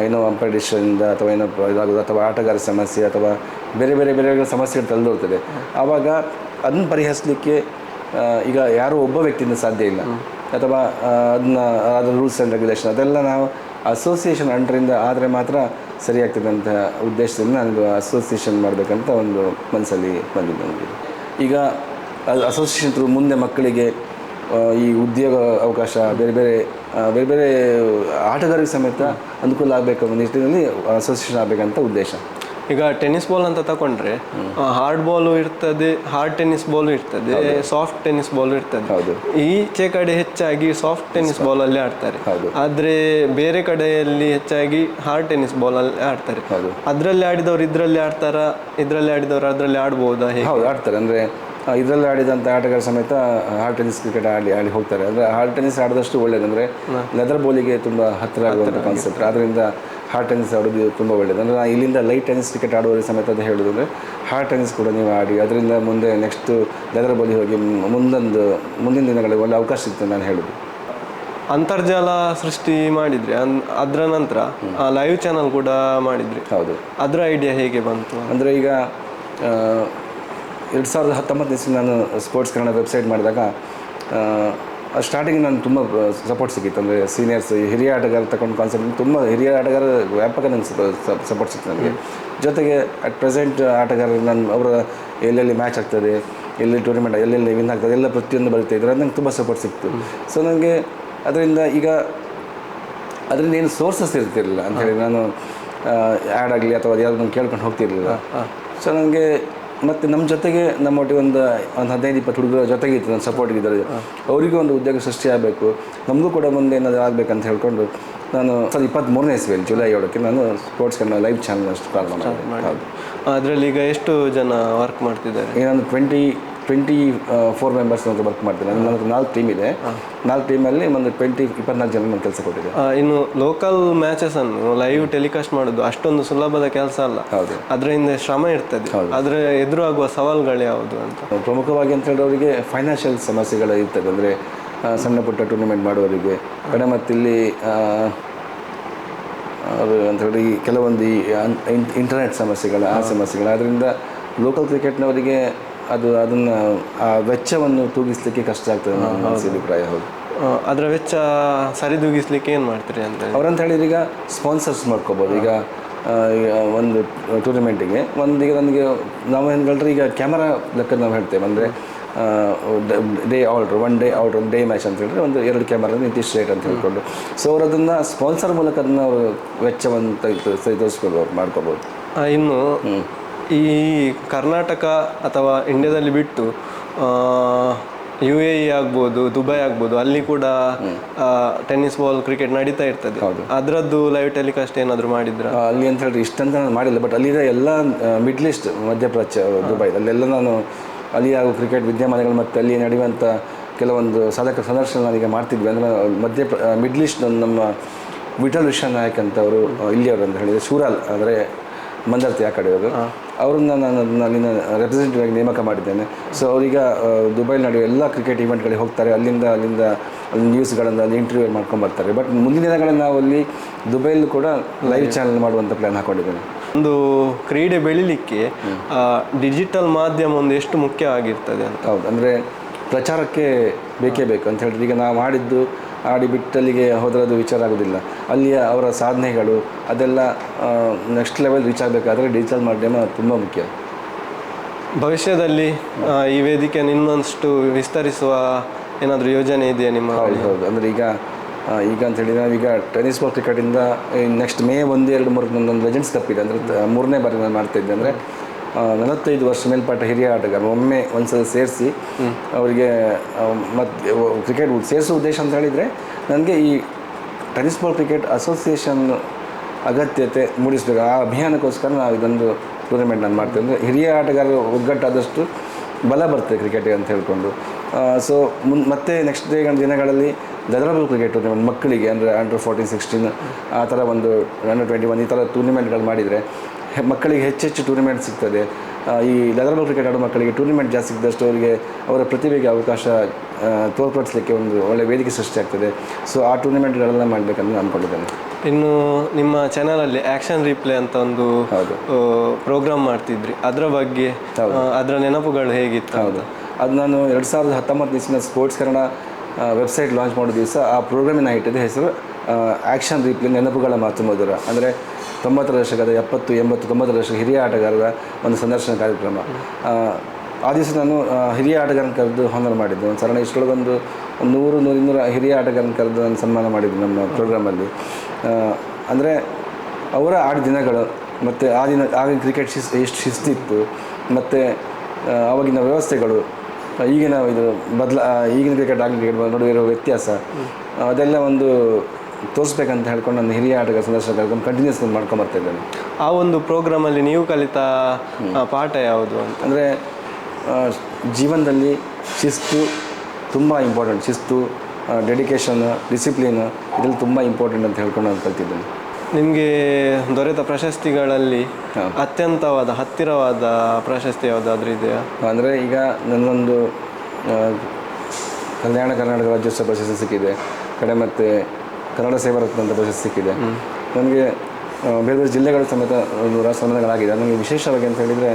ಏನೋ ಅಂಪೈರ್ ಡಿಸಿಷನಿಂದ ಅಥವಾ ಏನೋ ಇದಾಗೋದು, ಅಥವಾ ಆಟಗಾರ ಸಮಸ್ಯೆ, ಅಥವಾ ಬೇರೆ ಬೇರೆ ಬೇರೆ ಸಮಸ್ಯೆಗಳು ತಲೆದೋರ್ತದೆ. ಆವಾಗ ಅದನ್ನು ಪರಿಹರಿಸಲಿಕ್ಕೆ ಈಗ ಯಾರೋ ಒಬ್ಬ ವ್ಯಕ್ತಿಯಿಂದ ಸಾಧ್ಯ ಇಲ್ಲ, ಅಥವಾ ಅದರ ರೂಲ್ಸ್ ಆ್ಯಂಡ್ ರೆಗ್ಯುಲೇಷನ್ ಅದೆಲ್ಲ ನಾವು ಅಸೋಸಿಯೇಷನ್ ಅಂಡರಿಂದ ಆದರೆ ಮಾತ್ರ ಸರಿಯಾಗ್ತದೆ ಅಂತ ಉದ್ದೇಶದಿಂದ ನನಗೆ ಅಸೋಸಿಯೇಷನ್ ಮಾಡಬೇಕಂತ ಒಂದು ಮನಸ್ಸಲ್ಲಿ ಬಂದಿದ್ದು ನನಗೆ. ಈಗ ಅಸೋಸಿಯೇಷನ್ ಥ್ರೂ ಮುಂದೆ ಮಕ್ಕಳಿಗೆ ಈ ಉದ್ಯೋಗ ಅವಕಾಶ, ಬೇರೆ ಬೇರೆ ಆಟಗಾರರಿಗೆ ಸಮೇತ ಅನುಕೂಲ ಆಗಬೇಕು ಅನ್ನೋ ನಿಟ್ಟಿನಲ್ಲಿ ಅಸೋಸಿಯೇಷನ್ ಆಗಬೇಕಂತ ಉದ್ದೇಶ. ಈಗ ಟೆನ್ನಿಸ್ ಬಾಲ್ ಅಂತ ತಗೊಂಡ್ರೆ ಹಾರ್ಡ್ ಬಾಲು ಇರ್ತದೆ, ಹಾರ್ಡ್ ಟೆನ್ನಿಸ್ ಬಾಲು ಇರ್ತದೆ, ಸಾಫ್ಟ್ ಟೆನ್ನಿಸ್ ಬಾಲ್ ಇರ್ತದೆ. ಹೌದು, ಈಚೆ ಕಡೆ ಹೆಚ್ಚಾಗಿ ಸಾಫ್ಟ್ ಟೆನ್ನಿಸ್ ಬಾಲ್ ಅಲ್ಲಿ ಆಡ್ತಾರೆ. ಆದ್ರೆ ಬೇರೆ ಕಡೆಯಲ್ಲಿ ಹೆಚ್ಚಾಗಿ ಹಾರ್ಡ್ ಟೆನ್ನಿಸ್ ಬಾಲ್ ಅಲ್ಲಿ ಆಡ್ತಾರೆ. ಅದರಲ್ಲಿ ಆಡಿದವರು ಇದರಲ್ಲಿ ಆಡ್ತಾರ, ಇದರಲ್ಲಿ ಆಡಿದವರು ಅದರಲ್ಲಿ ಆಡ್ಬೋದಾ? ಹೌದು, ಆಡ್ತಾರೆ. ಅಂದರೆ ಇದರಲ್ಲಿ ಆಡಿದಂಥ ಆಟಗಾರ ಸಮೇತ ಹಾರ್ಡ್ ಟೆನ್ನಿಸ್ ಕ್ರಿಕೆಟ್ ಆಡಿ ಹೋಗ್ತಾರೆ. ಅಂದರೆ ಹಾರ್ಡ್ ಟೆನ್ನಿಸ್ ಆಡಿದಷ್ಟು ಒಳ್ಳೆಯದಂದರೆ ಲೆದರ್ ಬಾಲಿಗೆ ತುಂಬ ಹತ್ತಿರ ಆಗುವಂಥ ಕಾನ್ಸೆಪ್ಟ್. ಆದ್ದರಿಂದ ಹಾರ್ಡ್ ಟೆನ್ನಿಸ್ ಆಡೋದು ತುಂಬ ಒಳ್ಳೆಯದು. ಅಂದರೆ ನಾನು ಇಲ್ಲಿಂದ ಲೈಟ್ ಟೆನ್ನಿಸ್ ಕ್ರಿಕೆಟ್ ಆಡುವವರಿಗೆ ಸಮೇತ ಅದು ಹೇಳೋದು, ಅಂದರೆ ಹಾರ್ಡ್ ಟೆನ್ನಿಸ್ ಕೂಡ ನೀವು ಆಡಿ, ಅದರಿಂದ ಮುಂದೆ ನೆಕ್ಸ್ಟು ಲೆದರ್ ಬಾಲಿ ಹೋಗಿ ಮುಂದಿನ ದಿನಗಳಲ್ಲಿ ಒಳ್ಳೆ ಅವಕಾಶ ಸಿಗ್ತದೆ ನಾನು ಹೇಳೋದು. ಅಂತರ್ಜಾಲ ಸೃಷ್ಟಿ ಮಾಡಿದ್ರಿ, ಅದರ ನಂತರ ಲೈವ್ ಚಾನಲ್ ಕೂಡ ಮಾಡಿದ್ರಿ. ಹೌದು, ಅದರ ಐಡಿಯಾ ಹೇಗೆ ಬಂತು? ಅಂದರೆ ಈಗ 2019 ನಾನು ಸ್ಪೋರ್ಟ್ಸ್ ಕನ್ನಡ ವೆಬ್ಸೈಟ್ ಮಾಡಿದಾಗ ಸ್ಟಾರ್ಟಿಂಗ್ ನಾನು ತುಂಬ ಸಪೋರ್ಟ್ ಸಿಕ್ಕಿತ್ತು. ಅಂದರೆ ಸೀನಿಯರ್ಸ್, ಹಿರಿಯ ಆಟಗಾರ ತಗೊಂಡು ಕಾನ್ಸೆಪ್ಟ್ ತುಂಬ ಹಿರಿಯ ಆಟಗಾರ ವ್ಯಾಪಕ ನನಗೆ ಸಪೋರ್ಟ್ ಸಿಕ್ತು ನನಗೆ. ಜೊತೆಗೆ ಅಟ್ ಪ್ರೆಸೆಂಟ್ ಆಟಗಾರರು ನಾನು ಅವರ ಎಲ್ಲೆಲ್ಲಿ ಮ್ಯಾಚ್ ಆಗ್ತದೆ, ಎಲ್ಲಿ ಟೂರ್ನಮೆಂಟ್ ಎಲ್ಲೆಲ್ಲಿ ವಿನ್ ಆಗ್ತದೆ ಎಲ್ಲ ಪ್ರತಿಯೊಂದು ಬರುತ್ತೆ ಇದ್ರೆ ನಂಗೆ ತುಂಬ ಸಪೋರ್ಟ್ ಸಿಕ್ತು. ಸೊ ನನಗೆ ಅದರಿಂದ ಏನು ಸೋರ್ಸಸ್ ಇರ್ತಿರಲಿಲ್ಲ ಅಂಥೇಳಿ ನಾನು ಆ್ಯಡ್ ಆಗಲಿ ಅಥವಾ ಅದು ಯಾವುದು ನಾನು ಕೇಳ್ಕೊಂಡು ಹೋಗ್ತಿರ್ಲಿಲ್ಲ. ಸೊ ನನಗೆ ಮತ್ತು ನಮ್ಮ ಜೊತೆಗೆ ನಮ್ಮೊಟ್ಟಿಗೆ ಒಂದು 15-20 ಹುಡುಗರ ಜೊತೆಗೆ ಇತ್ತು, ನನ್ನ ಸಪೋರ್ಟಿಗಿದ್ದಾರೆ. ಅವರಿಗೂ ಒಂದು ಉದ್ಯೋಗ ಸೃಷ್ಟಿ ಆಗಬೇಕು, ನಮಗೂ ಕೂಡ ಮುಂದೆ ಏನಾದರೂ ಆಗಬೇಕಂತ ಹೇಳ್ಕೊಂಡು ನಾನು 23ನೇ ಇಸ್ವಿಯಲ್ಲಿ ಜುಲೈ 7ಕ್ಕೆ ನಾನು ಸ್ಪೋರ್ಟ್ಸ್ ಕನ್ನಡ ಲೈವ್ ಚಾನಲ್ ಅಷ್ಟು ಪ್ರಾರಂಭ ಮಾಡಿದೆ. ಹೌದು, ಅದರಲ್ಲಿ ಈಗ ಎಷ್ಟು ಜನ ವರ್ಕ್ ಮಾಡ್ತಿದ್ದಾರೆ? ಈಗ ನಾನು 24 ಮೆಂಬರ್ಸ್ ಅಂತ ವರ್ಕ್ ಮಾಡ್ತೀನಿ. ನನ್ನ 4 ಟೀಮ್ ಇದೆ. 4 ಟೀಮಲ್ಲಿ ಒಂದು 24 ಜನ ನಾನು ಕೆಲಸ ಕೊಟ್ಟಿದ್ದೆ. ಇನ್ನು ಲೋಕಲ್ ಮ್ಯಾಚಸ್ ಅನ್ನು ಲೈವ್ ಟೆಲಿಕಾಸ್ಟ್ ಮಾಡೋದು ಅಷ್ಟೊಂದು ಸುಲಭದ ಕೆಲಸ ಅಲ್ಲ. ಹೌದು, ಅದರಿಂದ ಶ್ರಮ ಇರ್ತದೆ. ಅದರ ಎದುರಾಗುವ ಸವಾಲುಗಳು ಯಾವುದು ಅಂತ? ಪ್ರಮುಖವಾಗಿ ಅಂತ ಹೇಳಿದ್ರೆ ಅವರಿಗೆ ಫೈನಾನ್ಷಿಯಲ್ ಸಮಸ್ಯೆಗಳು ಇರ್ತದೆ. ಅಂದರೆ ಸಣ್ಣ ಪುಟ್ಟ ಟೂರ್ನಮೆಂಟ್ ಮಾಡುವವರಿಗೆ ಕಡೆ, ಮತ್ತು ಇಲ್ಲಿ ಅದು ಅಂತ ಹೇಳಿ ಕೆಲವೊಂದು ಇಂಟರ್ನೆಟ್ ಸಮಸ್ಯೆಗಳು, ಆ ಸಮಸ್ಯೆಗಳು. ಅದರಿಂದ ಲೋಕಲ್ ಕ್ರಿಕೆಟ್ನವರಿಗೆ ಅದನ್ನು ಆ ವೆಚ್ಚವನ್ನು ತೂಗಿಸಲಿಕ್ಕೆ ಕಷ್ಟ ಆಗ್ತದೆ ನನ್ನ ಅಭಿಪ್ರಾಯ. ಹೌದು, ಅದರ ವೆಚ್ಚ ಸರಿದೂಗಿಸ್ಲಿಕ್ಕೆ ಏನು ಮಾಡ್ತೀರಿ ಅಂತ ಅವರಂತ ಹೇಳಿದ್ರೆ ಈಗ ಸ್ಪಾನ್ಸರ್ಸ್ ಮಾಡ್ಕೋಬೋದು. ಈಗ ಒಂದು ಟೂರ್ನಮೆಂಟಿಗೆ ಈಗ ನನಗೆ ನಾವು ಏನು ಹೇಳಿದ್ರೆ ಈಗ ಕ್ಯಾಮರಾ ಲೆಕ್ಕ ನಾವು ಹೇಳ್ತೇವೆ. ಅಂದರೆ day order, one day match ಅಂತ ಹೇಳಿದ್ರೆ ಒಂದು 2 ಕ್ಯಾಮರಾ ಇಂತಿಷ್ಟು ರೇಟ್ ಅಂತ ಹೇಳ್ಕೊಂಡು, ಸೊ ಅವರು ಅದನ್ನು ಸ್ಪಾನ್ಸರ್ ಮೂಲಕ ಅದನ್ನು ಅವರು ವೆಚ್ಚವನ್ನು ತೋರಿಸ್ಬೋದು, ಮಾಡ್ಕೋಬೋದು. ಇನ್ನು ಈ ಕರ್ನಾಟಕ ಅಥವಾ ಇಂಡಿಯಾದಲ್ಲಿ ಬಿಟ್ಟು UAE ಆಗ್ಬೋದು, ದುಬೈ ಆಗ್ಬೋದು, ಅಲ್ಲಿ ಕೂಡ ಟೆನ್ನಿಸ್ ಬಾಲ್ ಕ್ರಿಕೆಟ್ ನಡೀತಾ ಇರ್ತದೆ. ಅದರದ್ದು ಲೈವ್ ಟೆಲಿಕಾಸ್ಟ್ ಏನಾದರೂ ಮಾಡಿದ್ರ ಅಲ್ಲಿ ಅಂತ ಹೇಳಿದ್ರೆ? ಇಷ್ಟಂತ ನಾನು ಮಾಡಿಲ್ಲ, ಬಟ್ ಅಲ್ಲಿರೋ ಎಲ್ಲ ಮಿಡ್ಲ್ ಈಸ್ಟ್, ಮಧ್ಯಪ್ರಾಚ್ಯ, ದುಬೈ ಅಲ್ಲೆಲ್ಲ ನಾನು ಅಲ್ಲಿ ಆಗೋ ಕ್ರಿಕೆಟ್ ವಿದ್ಯಮಾನಗಳು ಮತ್ತು ಅಲ್ಲಿ ನಡೆಯುವಂಥ ಕೆಲವೊಂದು ಸಂದರ್ಶನ ನಾನೀಗ ಮಾಡ್ತಿದ್ವಿ. ಅಂದರೆ ಮಿಡ್ಲ್ ಈಸ್ಟ್ ನಮ್ಮ ವಿಠಲ್ ವಿಶ್ವನಾಯಕ್ ಅಂತ ಅವರು ಇಲ್ಲಿಯವರು ಅಂತ ಹೇಳಿದರೆ ಶೂರಾಲ್ ಅಂದರೆ ಮಂದರ್ತಿ ಆ ಕಡೆಯವರು, ಅವ್ರನ್ನ ನಾನು ಅಲ್ಲಿನ ರೆಪ್ರೆಸೆಂಟೇಟಿವ್ ಆಗಿ ನೇಮಕ ಮಾಡಿದ್ದೇನೆ. ಸೊ ಅವರೀಗ ದುಬೈಲಿ ನಡೆಯುವ ಎಲ್ಲ ಕ್ರಿಕೆಟ್ ಈವೆಂಟ್ಗಳಿಗೆ ಹೋಗ್ತಾರೆ, ಅಲ್ಲಿಂದ ಅಲ್ಲಿ ನ್ಯೂಸ್ಗಳನ್ನು ಅಲ್ಲಿ ಇಂಟರ್ವ್ಯೂ ಮಾಡ್ಕೊಂಡ್ಬರ್ತಾರೆ. ಬಟ್ ಮುಂದಿನ ದಿನಗಳಲ್ಲಿ ನಾವು ಅಲ್ಲಿ ದುಬೈಲೂ ಕೂಡ ಲೈವ್ ಚಾನಲ್ ಮಾಡುವಂಥ ಪ್ಲ್ಯಾನ್ ಹಾಕೊಂಡಿದ್ದೇನೆ. ಒಂದು ಕ್ರೀಡೆ ಬೆಳಿಲಿಕ್ಕೆ ಡಿಜಿಟಲ್ ಮಾಧ್ಯಮ ಒಂದು ಎಷ್ಟು ಮುಖ್ಯವಾಗಿರ್ತದೆ ಅಂತ. ಹೌದು, ಅಂದರೆ ಪ್ರಚಾರಕ್ಕೆ ಬೇಕೇ ಬೇಕು ಅಂತ ಹೇಳಿದ್ರೆ ಈಗ ನಾವು ಮಾಡಿದ್ದು ಆಡಿ ಬಿಟ್ಟಲ್ಲಿಗೆ ಹೋದರದು ವಿಚಾರ ಆಗೋದಿಲ್ಲ. ಅಲ್ಲಿಯ ಅವರ ಸಾಧನೆಗಳು ಅದೆಲ್ಲ ನೆಕ್ಸ್ಟ್ ಲೆವೆಲ್ ರೀಚ್ ಆಗಬೇಕಾದ್ರೆ ಡಿಜಿಟಲ್ ಮಾಧ್ಯಮ ತುಂಬ ಮುಖ್ಯ. ಭವಿಷ್ಯದಲ್ಲಿ ಈ ವೇದಿಕೆಯನ್ನು ಇನ್ನೊಂದಷ್ಟು ವಿಸ್ತರಿಸುವ ಏನಾದರೂ ಯೋಜನೆ ಇದೆಯಾ ನಿಮ್ಮ? ಹೌದು, ಅಂದರೆ ಈಗ ಅಂತ ಹೇಳಿ ನಾವೀಗ ಟೆನ್ನಿಸ್ ಬಾಲ್ ಕ್ರಿಕೆಟಿಂದ ನೆಕ್ಸ್ಟ್ ಮೇ 1, 2, 3 ನಂದೊಂದು ಲೆಜೆಂಡ್ಸ್ ಕಪ್ ಇದೆ, ಅಂದರೆ 3ನೇ ಬಾರಿ ನಾನು ಮಾಡ್ತಾಯಿದ್ದೆ. ಅಂದರೆ 45 ವರ್ಷ ಮೇಲ್ಪಟ್ಟ ಹಿರಿಯ ಆಟಗಾರ ಒಮ್ಮೆ ಒಂದ್ಸಲ ಸೇರಿಸಿ ಅವರಿಗೆ ಮತ್ತು ಕ್ರಿಕೆಟ್ ಸೇರಿಸೋ ಉದ್ದೇಶ ಅಂತ ಹೇಳಿದರೆ ನನಗೆ ಈ ಟೆನ್ನಿಸ್ ಬಾಲ್ ಕ್ರಿಕೆಟ್ ಅಸೋಸಿಯೇಷನ್ ಅಗತ್ಯತೆ ಮೂಡಿಸಬೇಕು. ಆ ಅಭಿಯಾನಕ್ಕೋಸ್ಕರ ನಾವು ಇದೊಂದು ಟೂರ್ನಮೆಂಟ್ ನಾನು ಮಾಡ್ತೇವೆ. ಅಂದರೆ ಹಿರಿಯ ಆಟಗಾರರು ಒಗ್ಗಟ್ಟಾದಷ್ಟು ಬಲ ಬರ್ತದೆ ಕ್ರಿಕೆಟಿಗೆ ಅಂತ ಹೇಳ್ಕೊಂಡು. ಸೊ ಮತ್ತೆ ನೆಕ್ಸ್ಟ್ ದಿನಗಳಲ್ಲಿ ಲೆದರಬಲ್ ಕ್ರಿಕೆಟ್ ಟೂರ್ನಮೆಂಟ್ ಮಕ್ಕಳಿಗೆ, ಅಂದರೆ ಅಂಡರ್ 14, 16 ಆ ಥರ ಒಂದು ಅಂಡರ್ 21 ಈ ಥರ ಟೂರ್ನಿಮೆಂಟ್ಗಳು ಮಾಡಿದರೆ ಮಕ್ಕಳಿಗೆ ಹೆಚ್ಚೆಚ್ಚು ಟೂರ್ನಿಮೆಂಟ್ ಸಿಗ್ತದೆ. ಈ ಲೆದರಬಲ್ ಕ್ರಿಕೆಟ್ ಆಡೋ ಮಕ್ಕಳಿಗೆ ಟೂರ್ನಿಮೆಂಟ್ ಜಾಸ್ತಿ ಸಿಕ್ಕಿದಷ್ಟು ಅವರಿಗೆ ಅವರ ಪ್ರತಿಭೆಗೆ ಅವಕಾಶ ತೋರ್ಪಡಿಸಲಿಕ್ಕೆ ಒಂದು ಒಳ್ಳೆಯ ವೇದಿಕೆ ಸೃಷ್ಟಿಯಾಗ್ತದೆ. ಸೊ ಆ ಟೂರ್ನಿಮೆಂಟ್ಗಳೆಲ್ಲ ಮಾಡಬೇಕಂತ ಅಂದ್ಕೊಂಡಿದ್ದೇನೆ. ಇನ್ನು ನಿಮ್ಮ ಚಾನಲಲ್ಲಿ ಆ್ಯಕ್ಷನ್ ರೀಪ್ಲೇ ಅಂತ ಒಂದು ಪ್ರೋಗ್ರಾಮ್ ಮಾಡ್ತಿದ್ರಿ, ಅದರ ಬಗ್ಗೆ ಅದರ ನೆನಪುಗಳು ಹೇಗಿತ್ತು? ಹೌದು, ಅದು ನಾನು 2019 ಸ್ಪೋರ್ಟ್ಸ್ ಕನ್ನಡ ವೆಬ್ಸೈಟ್ ಲಾಂಚ್ ಮಾಡೋ ದಿವಸ ಆ ಪ್ರೋಗ್ರಾಮಿನ ಇಟ್ಟಿದ್ದ ಹೆಸರು ಆ್ಯಕ್ಷನ್ ರೀಪ್ಲೇ ನೆನಪುಗಳ ಮಾತು ಮಧುರ. ಅಂದರೆ 90ರ ದಶಕದ 70, 80, 90ರ ದಶಕ ಹಿರಿಯ ಆಟಗಾರರ ಒಂದು ಸಂದರ್ಶನ ಕಾರ್ಯಕ್ರಮ. ಆ ದಿವಸ ನಾನು ಹಿರಿಯ ಆಟಗಾರನ ಕರೆದು ಹಾನರ್ ಮಾಡಿದ್ದೆ. ಒಂದು ಸರಣ ಇಷ್ಟೊಳಗೊಂದು 100, 200 ಹಿರಿಯ ಆಟಗಾರನ ಕರೆದು ನಾನು ಸನ್ಮಾನ ಮಾಡಿದ್ದೆ ನಮ್ಮ ಪ್ರೋಗ್ರಾಮಲ್ಲಿ. ಅಂದರೆ ಅವರ ಆಡಿದ ದಿನಗಳು ಮತ್ತು ಆಗಿನ ಕ್ರಿಕೆಟ್ ಎಷ್ಟು ಶಿಸ್ತಿತ್ತು ಮತ್ತು ಆವಾಗಿನ ವ್ಯವಸ್ಥೆಗಳು, ಈಗಿನ ಈಗಿನ ಕ್ರಿಕೆಟ್ ಆಗಿನ ಕ್ರಿಕೆಟ್ ನಡುವೆ ಇರೋ ವ್ಯತ್ಯಾಸ ಅದೆಲ್ಲ ಒಂದು ತೋರಿಸ್ಬೇಕಂತ ಹೇಳ್ಕೊಂಡು ನಾನು ಹಿರಿಯ ಆಟಗಾರ ಸಂದರ್ಶನ ಕಾರ್ಯಕ್ರಮ ಕಂಟಿನ್ಯೂಸ್ ಮಾಡ್ಕೊಂಬರ್ತಾ ಇದ್ದೇನೆ. ಆ ಒಂದು ಪ್ರೋಗ್ರಾಮಲ್ಲಿ ನೀವು ಕಲಿತ ಪಾಠ ಯಾವುದು ಅಂತ? ಅಂದರೆ ಜೀವನದಲ್ಲಿ ಶಿಸ್ತು ತುಂಬ ಇಂಪಾರ್ಟೆಂಟ್. ಶಿಸ್ತು, ಡೆಡಿಕೇಶನ್, ಡಿಸಿಪ್ಲಿನ್ ಇದೆಲ್ಲ ತುಂಬ ಇಂಪಾರ್ಟೆಂಟ್ ಅಂತ ಹೇಳ್ಕೊಂಡು ನಾನು ಕಲ್ತಿದ್ದೇನೆ. ನಿಮಗೆ ದೊರೆತ ಪ್ರಶಸ್ತಿಗಳಲ್ಲಿ ಅತ್ಯಂತವಾದ ಹತ್ತಿರವಾದ ಪ್ರಶಸ್ತಿ ಯಾವುದಾದ್ರೂ ಇದೆಯಾ? ಅಂದರೆ ಈಗ ನನ್ನೊಂದು ಕಲ್ಯಾಣ ಕರ್ನಾಟಕ ರಾಜ್ಯೋತ್ಸವ ಪ್ರಶಸ್ತಿ ಸಿಕ್ಕಿದೆ, ಕಡೆ ಮತ್ತು ಕನ್ನಡ ಸೇವಾ ರತ್ನ ಅಂತ ಪ್ರಶಸ್ತಿ ಸಿಕ್ಕಿದೆ. ನನಗೆ ಬೇರೆ ಬೇರೆ ಜಿಲ್ಲೆಗಳ ಸಮೇತ ಒಂದು ಸನ್ಮಾನಗಳಾಗಿದೆ. ನನಗೆ ವಿಶೇಷವಾಗಿ ಅಂತ ಹೇಳಿದರೆ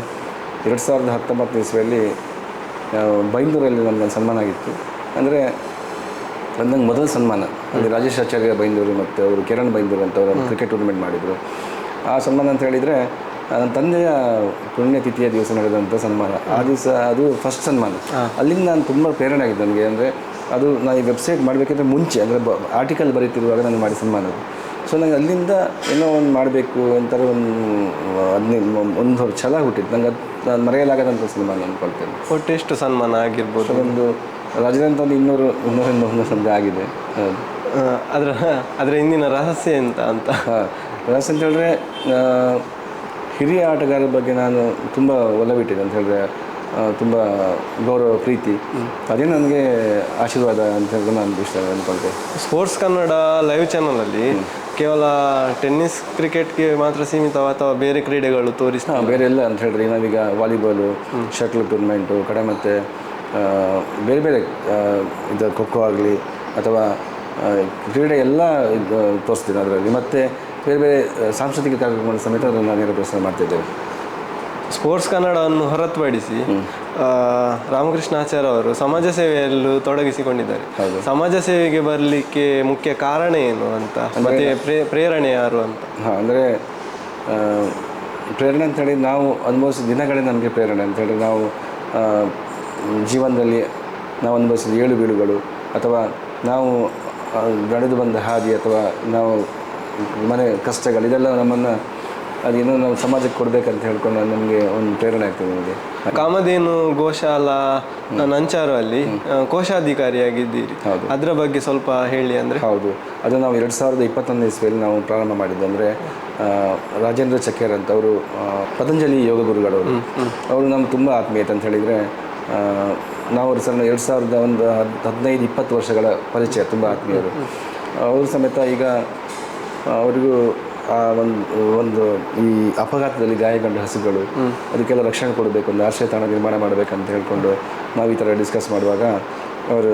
2019 ಇಸ್ವಿಯಲ್ಲಿ ಬೈಂದೂರಲ್ಲಿ ನನಗೊಂದು ಸನ್ಮಾನ ಆಗಿತ್ತು. ಅಂದರೆ ನಂಗೆ ಮೊದಲ ಸನ್ಮಾನ ಅಲ್ಲಿ ರಾಜೇಶ್ ಆಚಾರ್ಯ ಬೈಂದೂರು ಮತ್ತು ಅವರು ಕಿರಣ್ ಬೈಂದೂರು ಅಂತ ಅವರು ಕ್ರಿಕೆಟ್ ಟೂರ್ನಮೆಂಟ್ ಮಾಡಿದರು. ಆ ಸನ್ಮಾನ ಅಂತ ಹೇಳಿದರೆ ನನ್ನ ತಂದೆಯ ಪುಣ್ಯತಿಥಿಯ ದಿವಸ ನಡೆದಂಥ ಸನ್ಮಾನ. ಆ ದಿವಸ ಅದು ಫಸ್ಟ್ ಸನ್ಮಾನ. ಅಲ್ಲಿಂದ ನಾನು ತುಂಬ ಪ್ರೇರಣೆ ಆಗಿದೆ ನನಗೆ. ಅಂದರೆ ಅದು ನಾನು ಈ ವೆಬ್ಸೈಟ್ ಮಾಡಬೇಕಂದ್ರೆ ಮುಂಚೆ, ಅಂದರೆ ಆರ್ಟಿಕಲ್ ಬರೀತಿರುವಾಗ ನಾನು ಮಾಡಿ ಸನ್ಮಾನ. ಸೊ ನನಗೆ ಅಲ್ಲಿಂದ ಏನೋ ಒಂದು ಮಾಡಬೇಕು ಅಂತಾರೆ ಒಂದು ಛಲ ಹುಟ್ಟಿತ್ತು ನನಗೆ. ನಾನು ಮರೆಯಲಾಗದಂಥ ಸನ್ಮಾನ ಅಂದ್ಕೊಳ್ತೇನೆ. ಒಟ್ಟು ಎಷ್ಟು ಸನ್ಮಾನ ಆಗಿರ್ಬೋದು? ಒಂದು ರಾಜ್ಯದಂತ ಒಂದು 200 ಸಂಖ್ಯೆ ಆಗಿದೆ. ಅದರ ಹಿಂದಿನ ರಹಸ್ಯ ಎಂತ ಅಂತ? ರಹಸ್ಯ ಅಂತ ಹೇಳಿದ್ರೆ ಹಿರಿಯ ಆಟಗಾರರ ಬಗ್ಗೆ ನಾನು ತುಂಬ ಒಲವಿಟ್ಟಿದ್ದೆ ಅಂತ ಹೇಳಿದ್ರೆ, ತುಂಬ ಗೌರವ, ಪ್ರೀತಿ, ಅದೇ ನನಗೆ ಆಶೀರ್ವಾದ ಅಂತ ಹೇಳಿದ್ರೆ ನಾನು ಇಷ್ಟ ಅಂದ್ಕೊಳ್ತೇನೆ. ಸ್ಪೋರ್ಟ್ಸ್ ಕನ್ನಡ ಲೈವ್ ಚಾನಲಲ್ಲಿ ಕೇವಲ ಟೆನ್ನಿಸ್ ಕ್ರಿಕೆಟ್ಗೆ ಮಾತ್ರ ಸೀಮಿತವ ಅಥವಾ ಬೇರೆ ಕ್ರೀಡೆಗಳು ತೋರಿಸ್ತಾ? ಬೇರೆ ಎಲ್ಲ ಅಂತ ಹೇಳಿದ್ರೆ ನಾವೀಗ ವಾಲಿಬಾಲು, ಶಟ್ಲ್ ಟೂರ್ನಮೆಂಟು, ಕಡೆ ಮತ್ತು ಬೇರೆ ಬೇರೆ ಇದು ಖೋಖೋ ಆಗಲಿ ಅಥವಾ ಕ್ರೀಡೆ ಎಲ್ಲ ತೋರಿಸ್ತೀನಿ ಅದರಲ್ಲಿ. ಮತ್ತು ಬೇರೆ ಬೇರೆ ಸಾಂಸ್ಕೃತಿಕ ಕಾರ್ಯಕ್ರಮಗಳ ಸಮೇತ ಅದನ್ನು ನೇರ ಪ್ರಸಾರ ಮಾಡ್ತಿದ್ದೇವೆ. ಸ್ಪೋರ್ಟ್ಸ್ ಕನ್ನಡವನ್ನು ಹೊರತುಪಡಿಸಿ ರಾಮಕೃಷ್ಣ ಆಚಾರ್ಯ ಅವರು ಸಮಾಜ ಸೇವೆಯಲ್ಲೂ ತೊಡಗಿಸಿಕೊಂಡಿದ್ದಾರೆ. ಸಮಾಜ ಸೇವೆಗೆ ಬರಲಿಕ್ಕೆ ಮುಖ್ಯ ಕಾರಣ ಏನು ಅಂತ, ಮತ್ತು ಪ್ರೇರಣೆ ಯಾರು ಅಂತ? ಅಂದರೆ ಪ್ರೇರಣೆ ಅಂತ ಹೇಳಿ ನಾವು ಅನುಭವಿಸಿದ ದಿನಗಳೇ ನಮಗೆ ಪ್ರೇರಣೆ ಅಂತ ಹೇಳಿ ನಾವು ಜೀವನದಲ್ಲಿ ನಾವು ಅನುಭವಿಸಿದ ಏಳು ಬೀಳುಗಳು ಅಥವಾ ನಾವು ನಡೆದು ಬಂದ ಹಾದಿ ಅಥವಾ ನಾವು ಮನೆ ಕಷ್ಟಗಳು ಇದೆಲ್ಲ ನಮ್ಮನ್ನು ಅದೇನೋ ನಾವು ಸಮಾಜಕ್ಕೆ ಕೊಡಬೇಕಂತ ಹೇಳ್ಕೊಂಡು ನಮಗೆ ಒಂದು ಪ್ರೇರಣೆ ಆಗ್ತದೆ ನಮಗೆ. ಕಾಮಧೇನು ಗೋಶಾಲಾ ನಂಚಾರು ಅಲ್ಲಿ ಕೋಶಾಧಿಕಾರಿಯಾಗಿದ್ದೀರಿ, ಅದರ ಬಗ್ಗೆ ಸ್ವಲ್ಪ ಹೇಳಿ. ಅಂದರೆ ಹೌದು, ಅದು ನಾವು 2021 ಇಸ್ವಿಯಲ್ಲಿ ನಾವು ಪ್ರಾರಂಭ ಮಾಡಿದ್ದು. ಅಂದರೆ ರಾಜೇಂದ್ರ ಚಕೇರ್ ಅಂತ ಅವರು ಪತಂಜಲಿ ಯೋಗ ಗುರುಗಳವರು, ಅವರು ನಮ್ಗೆ ತುಂಬ ಆತ್ಮೀಯತೆ ಅಂತ ಹೇಳಿದರೆ ನಾವು ಅವ್ರ ಸಹ 15-20 ವರ್ಷಗಳ ಪರಿಚಯ, ತುಂಬ ಆತ್ಮೀಯರು. ಅವರು ಸಮೇತ ಈಗ ಅವರಿಗೂ ಒಂದು ಈ ಅಪಘಾತದಲ್ಲಿ ಗಾಯಗೊಂಡ ಹಸುಗಳು ಅದಕ್ಕೆಲ್ಲ ರಕ್ಷಣೆ ಕೊಡಬೇಕು, ಒಂದು ಆಶ್ರಯ ತಾಣ ನಿರ್ಮಾಣ ಮಾಡಬೇಕಂತ ಹೇಳ್ಕೊಂಡು ನಾವು ಈ ಥರ ಡಿಸ್ಕಸ್ ಮಾಡುವಾಗ ಅವರು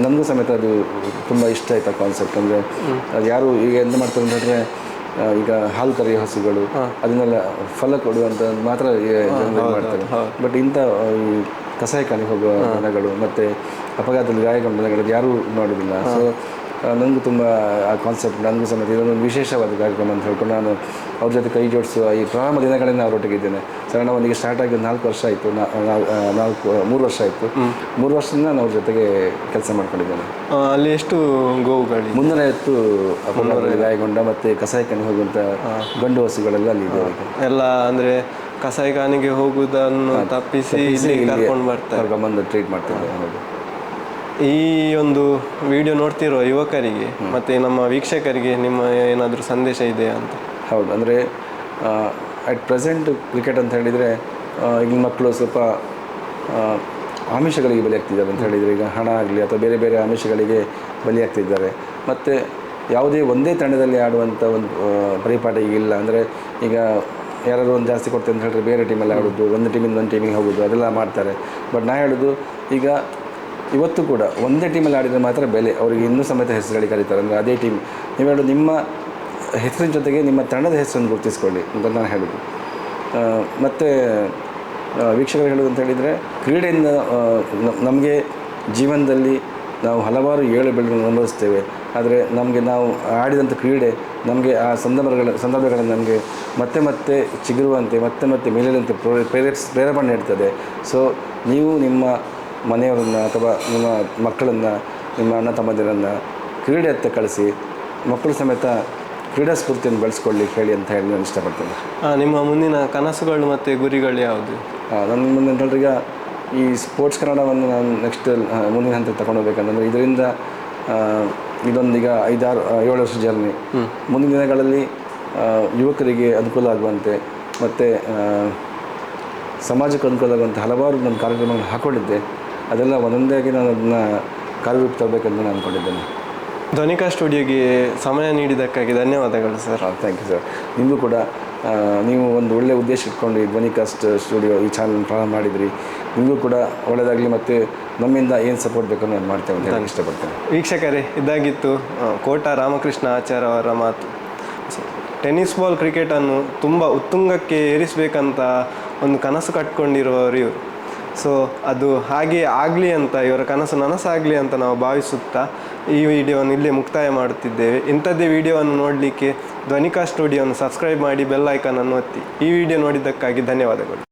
ನನಗೂ ಸಮೇತ ಅದು ತುಂಬ ಇಷ್ಟ ಆಯ್ತು ಆ ಕಾನ್ಸೆಪ್ಟ್. ಅಂದರೆ ಅದು ಯಾರು ಈಗ ಎಂತ ಮಾಡ್ತಾರೆ ಅಂತ ಹೇಳಿದ್ರೆ ಈಗ ಹಾಲು ಕರೆಯೋ ಹಸುಗಳು ಅದನ್ನೆಲ್ಲ ಫಲ ಕೊಡುವಂಥ ಮಾತ್ರ ಜನರು ಮಾಡ್ತಾರೆ. ಬಟ್ ಇಂಥ ಈ ಕಸಾಯಿಖಾನೆಗೆ ಹೋಗುವ ದನಗಳು ಮತ್ತು ಅಪಘಾತದಲ್ಲಿ ಗಾಯಗೊಂಡ ದನಗಳು ಯಾರೂ ಮಾಡೋದಿಲ್ಲ. ಸೊ ನನಗೂ ತುಂಬ ಆ ಕಾನ್ಸೆಪ್ಟ್, ನನಗೂ ಸಮೇತ ಇದೊಂದು ವಿಶೇಷವಾದ ಕಾರ್ಯಕ್ರಮ ಅಂತ ಹೇಳ್ಕೊಂಡು ನಾನು ಅವ್ರ ಜೊತೆ ಕೈ ಜೋಡಿಸುವ ಈ ಪ್ರಾರಂಭ ದಿನಗಳಿಂದ ಅವರೊಟ್ಟಿಗೆ ಇದ್ದೇನೆ. ಸರಳವಾಗಿ ಸ್ಟಾರ್ಟ್ ಆಗಿ 4 ವರ್ಷ ಆಯಿತು, 3 ವರ್ಷ ಆಯಿತು. 3 ವರ್ಷದಿಂದ ನಾನು ಅವ್ರ ಜೊತೆಗೆ ಕೆಲಸ ಮಾಡ್ಕೊಂಡಿದ್ದೇನೆ. ಅಲ್ಲಿ ಎಷ್ಟು ಗೋವುಗಳು? 350 ಅಪಘಾತದಲ್ಲಿ ಗಾಯಗೊಂಡ ಮತ್ತು ಕಸಾಯಿಖಾನೆಗೆ ಹೋಗುವಂಥ ಗಂಡು ಹಸುಗಳೆಲ್ಲ ಅಲ್ಲಿ ಇದೆ ಎಲ್ಲ. ಅಂದರೆ ಕಸಾಯಿಖಾನೆಗೆ ಹೋಗುವುದನ್ನು ತಪ್ಪಿಸಿ ಕರ್ಕೊಂಡು ಕರ್ಕೊಂಡ್ಬಂದು ಟ್ರೀಟ್ ಮಾಡ್ತಿದ್ದೆ. ಹೌದು. ಈ ಒಂದು ವಿಡಿಯೋ ನೋಡ್ತಿರೋ ಯುವಕರಿಗೆ ಮತ್ತು ನಮ್ಮ ವೀಕ್ಷಕರಿಗೆ ನಿಮ್ಮ ಏನಾದರೂ ಸಂದೇಶ ಇದೆಯಾ ಅಂತ? ಹೌದು, ಅಂದರೆ ಅಟ್ ಪ್ರೆಸೆಂಟ್ ಕ್ರಿಕೆಟ್ ಅಂತ ಹೇಳಿದರೆ ಈಗಿನ ಮಕ್ಕಳು ಸ್ವಲ್ಪ ಆಮಿಷಗಳಿಗೆ ಬಲಿಯಾಗ್ತಿದ್ದಾರೆ ಅಂತ ಹೇಳಿದರೆ, ಈಗ ಹಣ ಆಗಲಿ ಅಥವಾ ಬೇರೆ ಬೇರೆ ಆಮಿಷಗಳಿಗೆ ಬಲಿಯಾಗ್ತಿದ್ದಾರೆ. ಮತ್ತು ಯಾವುದೇ ಒಂದೇ ತಂಡದಲ್ಲಿ ಆಡುವಂಥ ಒಂದು ಪರಿಪಾಠ ಈಗಿಲ್ಲ. ಅಂದರೆ ಈಗ ಯಾರಾದರೂ ಒಂದು ಜಾಸ್ತಿ ಕೊಡ್ತಾರೆ ಅಂತ ಹೇಳಿದ್ರೆ ಬೇರೆ ಟೀಮಲ್ಲಿ ಆಡೋದು, ಒಂದು ಟೀಮಿಂದ ಒಂದು ಟೀಮಿಗೆ ಹೋಗೋದು, ಅದೆಲ್ಲ ಮಾಡ್ತಾರೆ. ಬಟ್ ನಾ ಹೇಳೋದು, ಈಗ ಇವತ್ತು ಕೂಡ ಒಂದೇ ಟೀಮಲ್ಲಿ ಆಡಿದರೆ ಮಾತ್ರ ಬೆಲೆ, ಅವರಿಗೆ ಇನ್ನೂ ಸಮೇತ ಹೆಸರುಗಳಿಗೆ ಕರೀತಾರೆ. ಅಂದರೆ ಅದೇ ಟೀಮ್ ನೀವು ಹೇಳೋದು, ನಿಮ್ಮ ಹೆಸರಿನ ಜೊತೆಗೆ ನಿಮ್ಮ ತಂಡದ ಹೆಸರನ್ನು ಗುರುತಿಸ್ಕೊಳ್ಳಿ ಅಂತ ನಾನು ಹೇಳೋದು. ಮತ್ತು ವೀಕ್ಷಕರು ಹೇಳೋದು ಅಂತ ಹೇಳಿದರೆ, ಕ್ರೀಡೆಯಿಂದ ನಮಗೆ ಜೀವನದಲ್ಲಿ ನಾವು ಹಲವಾರು ಏಳುಬೀಳುಗಳನ್ನು ಅನುಭವಿಸ್ತೇವೆ. ಆದರೆ ನಮಗೆ ನಾವು ಆಡಿದಂಥ ಕ್ರೀಡೆ ನಮಗೆ ಆ ಸಂದರ್ಭಗಳನ್ನು ನಮಗೆ ಮತ್ತೆ ಮತ್ತೆ ಚಿಗುರುವಂತೆ ಮತ್ತೆ ಮೇಲೇಳುವಂತೆ ಪ್ರೇರೇಪಣೆ ನೀಡ್ತದೆ. ಸೊ ನೀವು ನಿಮ್ಮ ಮನೆಯವರನ್ನು ಅಥವಾ ನಿಮ್ಮ ಮಕ್ಕಳನ್ನು, ನಿಮ್ಮ ಅಣ್ಣ ತಮ್ಮಂದಿರನ್ನು ಕ್ರೀಡೆಯತ್ತ ಕಳಿಸಿ, ಮಕ್ಕಳು ಸಮೇತ ಕ್ರೀಡಾ ಸ್ಫೂರ್ತಿಯನ್ನು ಬೆಳೆಸ್ಕೊಳ್ಳಿ ಹೇಳಿ ಅಂತ ಹೇಳಿ ನಾನು ಇಷ್ಟಪಡ್ತೇನೆ. ನಿಮ್ಮ ಮುಂದಿನ ಕನಸುಗಳು ಮತ್ತು ಗುರಿಗಳು ಯಾವುದು? ನನ್ನ ಮುಂದಿನ ಈಗ ಈ ಸ್ಪೋರ್ಟ್ಸ್ ಕನ್ನಡವನ್ನು ನಾನು ನೆಕ್ಸ್ಟ್ ಮುಂದಿನ ಹಂತಕ್ಕೆ ತಗೊಂಡೋಗ್ಬೇಕಂತಂದರೆ, ಇದರಿಂದ ಇದೊಂದೀಗ 5-6-7 ವರ್ಷ ಜರ್ನಿ. ಮುಂದಿನ ದಿನಗಳಲ್ಲಿ ಯುವಕರಿಗೆ ಅನುಕೂಲ ಆಗುವಂತೆ ಮತ್ತು ಸಮಾಜಕ್ಕೆ ಅನುಕೂಲ ಆಗುವಂಥ ಹಲವಾರು ನನ್ನ ಕಾರ್ಯಕ್ರಮಗಳನ್ನು ಹಾಕ್ಕೊಂಡಿದ್ದೆ. ಅದೆಲ್ಲ ಒಂದೊಂದಾಗಿ ನಾನು ಅದನ್ನು ಕಾರ್ಯರೂಪ ತರಬೇಕಂತ ನಾನು ಅಂದ್ಕೊಂಡಿದ್ದೇನೆ. ಧ್ವನಿಕಾ ಸ್ಟುಡಿಯೋಗೆ ಸಮಯ ನೀಡಿದ್ದಕ್ಕಾಗಿ ಧನ್ಯವಾದಗಳು ಸರ್. Thank you sir. ನಿಮಗೂ ಕೂಡ ನೀವು ಒಂದು ಒಳ್ಳೆಯ ಉದ್ದೇಶ ಇಟ್ಕೊಂಡು ಈ ಧ್ವನಿಕಾ ಸ್ಟುಡಿಯೋ ಈ ಚಾನಲ್ ಪ್ರಾರಂಭ ಮಾಡಿದ್ರಿ. ನಿಮಗೂ ಕೂಡ ಒಳ್ಳೆಯದಾಗಲಿ ಮತ್ತು ನಮ್ಮಿಂದ ಏನು ಸಪೋರ್ಟ್ ಬೇಕನ್ನು ನಾನು ಮಾಡ್ತೇವೆ ಅಂತ ನಾನು ಇಷ್ಟಪಡ್ತೇನೆ. ವೀಕ್ಷಕರೇ, ಇದಾಗಿತ್ತು ಕೋಟ ರಾಮಕೃಷ್ಣ ಆಚಾರ್ಯ ಅವರ ಮಾತು. ಟೆನ್ನಿಸ್ ಬಾಲ್ ಕ್ರಿಕೆಟನ್ನು ತುಂಬ ಉತ್ತುಂಗಕ್ಕೆ ಏರಿಸಬೇಕಂತ ಒಂದು ಕನಸು ಕಟ್ಕೊಂಡಿರುವವರು ಇವರು. ಸೊ ಅದು ಹಾಗೆ ಆಗಲಿ ಅಂತ, ಇವರ ಕನಸು ನನಸಾಗಲಿ ಅಂತ ನಾವು ಭಾವಿಸುತ್ತಾ ಈ ವಿಡಿಯೋವನ್ನು ಇಲ್ಲೇ ಮುಕ್ತಾಯ ಮಾಡುತ್ತಿದ್ದೇವೆ. ಇಂಥದ್ದೇ ವಿಡಿಯೋವನ್ನು ನೋಡಲಿಕ್ಕೆ ಧ್ವನಿಕಾ ಸ್ಟುಡಿಯೋವನ್ನು ಸಬ್ಸ್ಕ್ರೈಬ್ ಮಾಡಿ, ಬೆಲ್ ಐಕಾನನ್ನು ಒತ್ತಿ. ಈ ವಿಡಿಯೋ ನೋಡಿದ್ದಕ್ಕಾಗಿ ಧನ್ಯವಾದಗಳು.